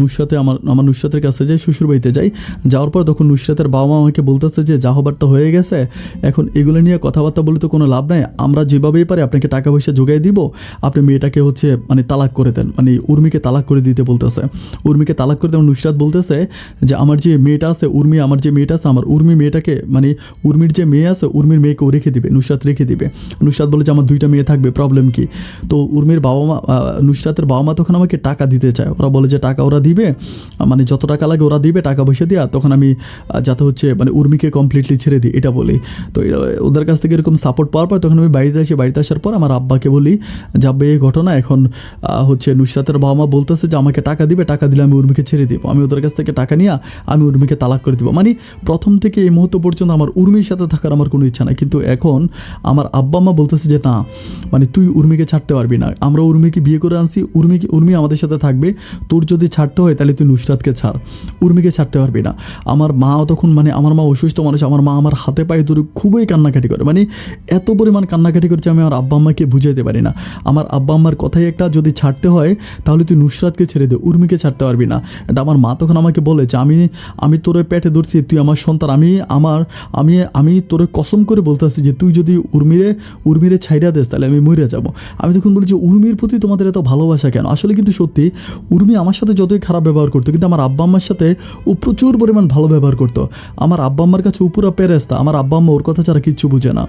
নুসরাতের কাছে যাই, শ্বশুরবাড়িতে যাই। যাওয়ার পর তখন নুসরাতের বাবা মা আমাকে বলতেছে যে যা হবার তো হয়ে গেছে, এখন এগুলো নিয়ে কথাবার্তা বলে তো কোনো লাভ নাই। আমরা যেভাবেই পারি আপনাকে টাকা পয়সা জোগাই দিব, আপনি মেয়েটাকে হচ্ছে মানে তালাক করে দেন, মানে উর্মিকে তালাক করে দিতে বলতেছে। উর্মিকে তালাক করে দেন। নুসরাত বলতেছে যে আমার যে মেয়েটা আছে উর্মি, আমার যে মেয়েটা আছে আমার উর্মি মেয়েটাকে মানে উর্মির যে মেয়ে আছে উর্মির মেয়েকেও রেখে দিবে, নুসরাত রেখে দিবে। নুসরাত বলে যে আমার 2টা মেয়ে থাকবে, প্রবলেম কি? তো উর্মির বাবা মা নুসরাতের বাবা মা তখন আমাকে টাকা দিতে চায়। ওরা বলে যে টাকা ওরা দিবে, মানে যত টাকা লাগে ওরা দিবে, টাকা পয়সা দিয়ে তখন আমি যাতে হচ্ছে মানে উর্মিকে কমপ্লিটলি ছেড়ে দিই এটা বলি। তো ওদের কাছ থেকে এরকম সাপোর্ট পাওয়ার পর তখন আমি বাড়িতে আসার পর আমার আব্বাকে বলি যাবে এই ঘটনা, এখন হচ্ছে নুসরাতের বাবা মা বলতেছে যে আমাকে টাকা দিবে, টাকা দিলে আমি উর্মিকে ছেড়ে দিব। আমি ওদের কাছ থেকে টাকা নিয়ে আমি উর্মিকে তালাক করে দিব। মানে প্রথম থেকে এই মুহূর্ত পর্যন্ত আমার উর্মির সাথে থাকার আমার কোনো ইচ্ছা নাই, কিন্তু এখন আমার আব্বা মা বলতেছে যে না, মানে তুই উর্মিকে ছাড়তে পারবি না, আমরা উর্মিকে বিয়ে করে আনছি, উর্মি আমাদের সাথে থাকবে, তোর যদি ছাড়তে হয় তাহলে তুই নুসরাতকে ছাড়, উর্মিকে ছাড়তে পারবি না। আমার মাও তখন মানে আমার মা অসুস্থ মানুষ, আমার মা আমার হাতে পায়ে ধরে খুবই কান্নাকাটি করে, মানে এত পরিমাণ কান্নাকাটি করছে আমি আমার আব্বা আম্মাকে বুঝাইতে পারি না। আমার আব্বা আম্মার কথাই একটা, যদি ছাড়তে হয় তাহলে তুই নুসরাতকে ছেড়ে দে, উর্মিকে ছাড়তে পারবি না। এটা আমার মা তখন আমাকে বলে যে আমি তোরে পেটে ধরছি, তুই আমার সন্তান, আমি তোরে কসম করে বলতে আসছি যে তুই যদি উর্মিরে ছাইড়া দেস তাহলে আমি মরে যাবো। আমি তখন বলি যে উর্মির প্রতি তোমাদের এত ভালোবাসা কেন? আসলে কিন্তু সত্যি উর্মি আমার সাথে যতই খারাপ ব্যবহার করতো, কিন্তু আমার আব্বা আম্মার সাথে ও প্রচুর পরিমাণ ভালো ব্যবহার করতো। আমার আব্বা আম্মার কাছে ও পুরো পেরেস্তা, আমার আব্বা আম্মা ওর কথা ছাড়া কিচ্ছু বুঝে না।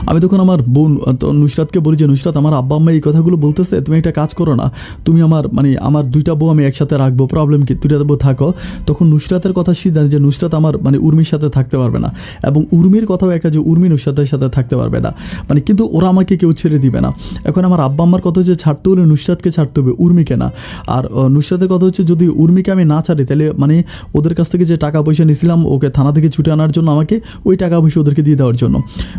আমি তখন আমার বোন নুসরাতকে বলি যে নুসরাত আমার আব্বা আম্মা এই কথাগুলো বলতেছে, তুমি একটা কাজ করো না, তুমি আমার 2টা বউ আমি একসাথে রাখবো, প্রবলেম কি, 2টা বউ থাকো। তখন নুসরাতের কথা সিদ্ধান্ত যে নুসরাত আমার মানে উর্মির সাথে থাকতে পারবে না, এবং উর্মির কথাও একটা যে উর্মি নুসরাতের সাথে থাকতে পারবে না, মানে কিন্তু ওরা আমাকে কেউ ছেড়ে দিবে না। এখন আমার আব্বা আম্মার কথা হচ্ছে ছাড়তে হলে নুসরাতকে ছাড়তে হবে, উর্মিকে না। আর নুসরাতের কথা হচ্ছে যদি উর্মিকে আমি না ছাড়ি তাহলে মানে ওদের কাছ থেকে যে টাকা পয়সা নিয়েছিলাম ওকে থানা থেকে ছুটে আনার জন্য, আমাকে ওই টাকা পয়সা ওদেরকে দিয়ে দেওয়ার জন্য,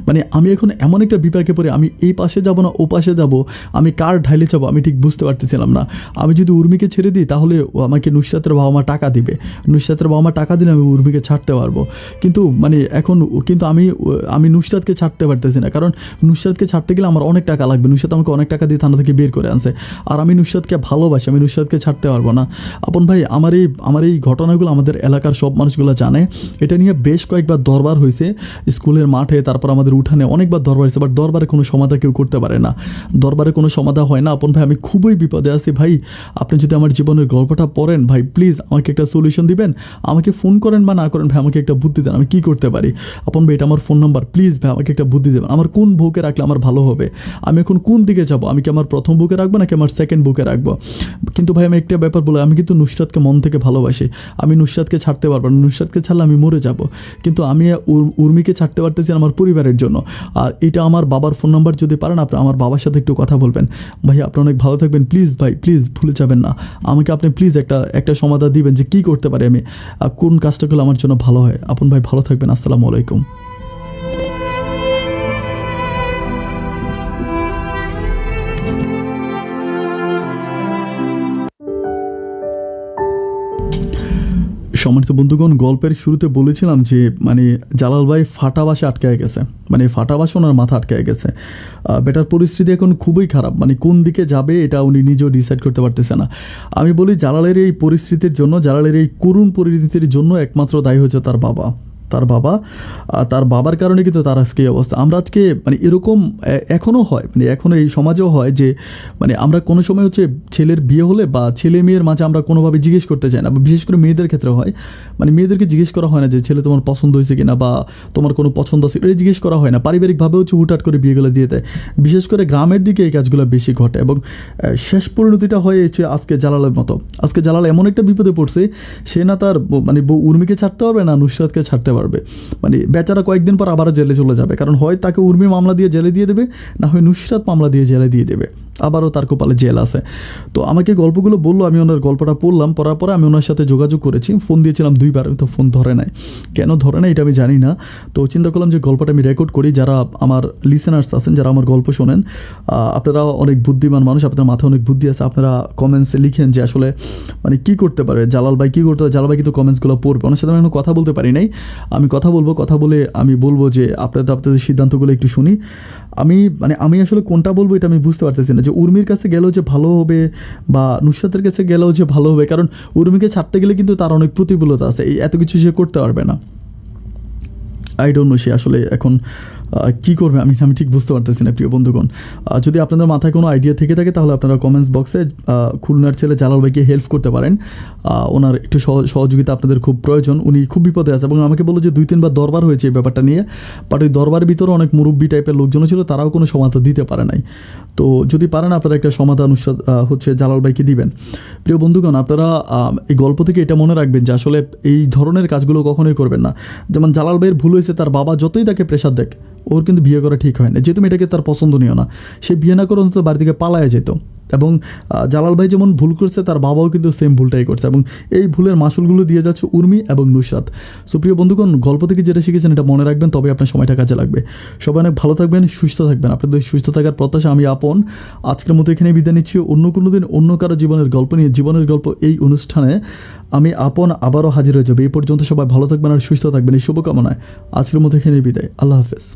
মানে আমি এখন এমন একটা বিপাকে পড়ে আমি এই পাশে যাব না ও পাশে যাব, আমি কার ঢাইলে যাবো আমি ঠিক বুঝতে পারতেছিলাম না। আমি যদি উর্মিকে ছেড়ে দিই তাহলে আমাকে নুসরাতের বাবা মা টাকা দিবে, নুসরাতের বাবা মা টাকা দিলে আমি উর্মিকে ছাড়তে পারবো, কিন্তু মানে এখন কিন্তু আমি নুসরাতকে ছাড়তে পারতেছি না, কারণ নুসরাতকে ছাড়তে গেলে আমার অনেক টাকা লাগবে। নুসরাত আমাকে অনেক টাকা দিয়ে থানা থেকে বের করে আনছে, আর আমি নুসরাতকে ভালোবাসি, আমি নুসরাতকে ছাড়তে পারবো না। আপন ভাই, আমার এই ঘটনাগুলো আমাদের এলাকার সব মানুষগুলো জানে। এটা নিয়ে বেশ কয়েকবার দরবার হয়েছে, স্কুলের মাঠে, তারপর আমাদের উঠানে অনেকবার দরবার আছে, বাট দরবারে কোনো সমাধা কেউ করতে পারে না, দরবারে কোনো সমাধা হয় না। আপন ভাই আমি খুবই বিপদে আছি ভাই, আপনি যদি আমার জীবনের গল্পটা পড়েন ভাই প্লিজ আমাকে একটা সলিউশন দিবেন, আমাকে ফোন করেন বা না করেন ভাই আমাকে একটা বুদ্ধি দেন, আমি কী করতে পারি। আপন ভাই এটা আমার ফোন নাম্বার, প্লিজ ভাই আমাকে একটা বুদ্ধি দেবেন, আমার কোন বুকে রাখলে আমার ভালো হবে, আমি এখন কোন দিকে যাব, আমি কি আমার প্রথম বুকে রাখবো নাকি আমার সেকেন্ড বুকে রাখবো। কিন্তু ভাই আমি একটা ব্যাপার বলে, আমি কিন্তু নুসরাতকে মন থেকে ভালোবাসি, আমি নুসরাতকে ছাড়তে পারবো না, নুসরাতকে ছাড়লে আমি মরে যাব, কিন্তু আমি উর্মিকে ছাড়তে পারতেছি আমার পরিবারের জন্য। আর এটা আমার বাবার ফোন নাম্বার, যদি পারেন আপনি আমার বাবার সাথে একটু কথা বলবেন। ভাই আপনি অনেক ভালো থাকবেন, প্লিজ ভাই প্লিজ ভুলে যাবেন না, আমাকে আপনি প্লিজ একটা সমাধান দিবেন যে কী করতে পারি আমি, কোন কাজটা করলে আমার জন্য ভালো হয়। আপন ভাই ভালো থাকবেন, আসসালামু আলাইকুম। সম্মানিত বন্ধুগণ, গল্পের শুরুতে বলেছিলাম যে মানে জালাল ভাই ফাটাবাসে আটকায় গেছে, মানে ফাটাবাসে ওনার মাথা আটকায় গেছে। বেটার পরিস্থিতি এখন খুবই খারাপ, মানে কোন দিকে যাবে এটা উনি নিজেও ডিসাইড করতে পারতেছে না। আমি বলি জালালের এই পরিস্থিতির জন্য, জালালের এই করুণ পরিস্থিতির জন্য একমাত্র দায়ী হচ্ছে তার বাবা। তার বাবার কারণে কিন্তু তার আজকে এই অবস্থা। আমরা আজকে মানে এরকম এখনও হয়, মানে এখনও এই সমাজেও হয় যে মানে আমরা কোনো সময় হচ্ছে ছেলের বিয়ে হলে বা ছেলে মেয়ের মাঝে আমরা কোনোভাবে জিজ্ঞেস করতে চাই না, বা বিশেষ করে মেয়েদের ক্ষেত্রে হয়, মানে মেয়েদেরকে জিজ্ঞেস করা হয় না যে ছেলে তোমার পছন্দ হয়েছে কিনা বা তোমার কোনো পছন্দ আছে, এটা জিজ্ঞেস করা হয় না, পারিবারিকভাবে হচ্ছে হুটহাট করে বিয়েগুলো দিয়ে দেয়। বিশেষ করে গ্রামের দিকে এই কাজগুলো বেশি ঘটে এবং শেষ পরিণতিটা হয় হচ্ছে আজকে জালালের মতো। আজকে জালাল এমন একটা বিপদে পড়ছে, সে না তার মানে বউ উর্মিকে ছাড়তে পারবে না নুসরাতকে ছাড়তে পারবে, মানে বেচারা কয়েকদিন পর আবার জেলে চলে যাবে, কারণ হয় তাকে উর্মি মামলা দিয়ে জেলে দিয়ে দেবে, না হয় নুসরাত মামলা দিয়ে জেলে দিয়ে দেবে, আবারও তার কপালে জেল আছে। তো আমাকে গল্পগুলো বললো, আমি ওনার গল্পটা পড়লাম, পড়ার পরে আমি ওনার সাথে যোগাযোগ করেছি, ফোন দিয়েছিলাম 2বার, তো ফোন ধরে নাই, কেন ধরে নাই এটা আমি জানি না। তো চিন্তা করলাম যে গল্পটা আমি রেকর্ড করি, যারা আমার লিসেনার্স আছেন, যারা আমার গল্প শোনেন, আপনারা অনেক বুদ্ধিমান মানুষ, আপনার মাথায় অনেক বুদ্ধি আছে, আপনারা কমেন্টসে লিখেন যে আসলে মানে কী করতে পারে জালাল ভাই, কী করতে পারে জালাল ভাই, কিন্তু কমেন্টসগুলো পড়বে। ওনার সাথে আমি এখন কথা বলতে পারি নাই, আমি কথা বলবো, কথা বলে আমি বলবো যে আপনাদের সিদ্ধান্তগুলো একটু শুনি। আমি আসলে কোনটা বলবো এটা আমি বুঝতে পারতেছি না, যে উর্মির কাছে গেলেও যে ভালো হবে বা নুসরাতের কাছে গেলেও যে ভালো হবে, কারণ উর্মিকে ছাড়তে গেলে কিন্তু তার অনেক প্রতিকূলতা আছে, এই এত কিছু সে করতে পারবে না। আই ডোন্ট নো সে আসলে এখন কী করবে, আমি ঠিক বুঝতে পারতেছি না প্রিয় বন্ধুগণ। যদি আপনাদের মাথায় কোনো আইডিয়া থেকে থাকে তাহলে আপনারা কমেন্টস বক্সে খুলনার ছেলে জালাল ভাইকে হেল্প করতে পারেন, ওনার একটু সহযোগিতা আপনাদের খুব প্রয়োজন, উনি খুব বিপদে আছে। এবং আমাকে বললো যে 2-3বার দরবার হয়েছে এই ব্যাপারটা নিয়ে, বাট ওই দরবারের ভিতরে অনেক মুরব্বী টাইপের লোকজনও ছিল, তারাও কোনো সমাধান দিতে পারে নাই। তো যদি পারেন আপনারা একটা সমাধান হচ্ছে জালাল ভাইকে দিবেন। প্রিয় বন্ধুগণ, আপনারা এই গল্প থেকে এটা মনে রাখবেন যে আসলে এই ধরনের কাজগুলো কখনোই করবেন না। যেমন জালাল ভাইয়ের ভুল হয়েছে, তার বাবা যতই তাকে প্রেশার দেখ, ওর কিন্তু বিয়ে করা ঠিক হয় না, যেহেতু মেয়েটাকে তার পছন্দনীয় না, সে বিয়ে না করে অন্তত বাড়ি থেকে পালায় যেত। এবং জালাল ভাই যেমন ভুল করছে, তার বাবাও কিন্তু সেম ভুলটাই করছে, এবং এই ভুলের মাসুলগুলো দিয়ে যাচ্ছে উর্মি এবং নুসরাত। সো প্রিয় বন্ধুগণ, গল্প থেকে যেটা শিখেছেন এটা মনে রাখবেন, তবে আপনার সময়টা কাজে লাগবে। সবাই অনেক ভালো থাকবেন, সুস্থ থাকবেন, আপনাদের সুস্থ থাকার প্রত্যাশা আমি আপন আজকের মতো এখানে বিদায় নিচ্ছি। অন্য কোনো দিন অন্য কারো জীবনের গল্প নিয়ে, জীবনের গল্প এই অনুষ্ঠানে আমি আপন আবারও হাজির হয়ে যাবে। এই পর্যন্ত সবাই ভালো থাকবেন আর সুস্থ থাকবেন, এই শুভকামনায় আজকের মতো এখানে বিদায়। আল্লাহ হাফেজ।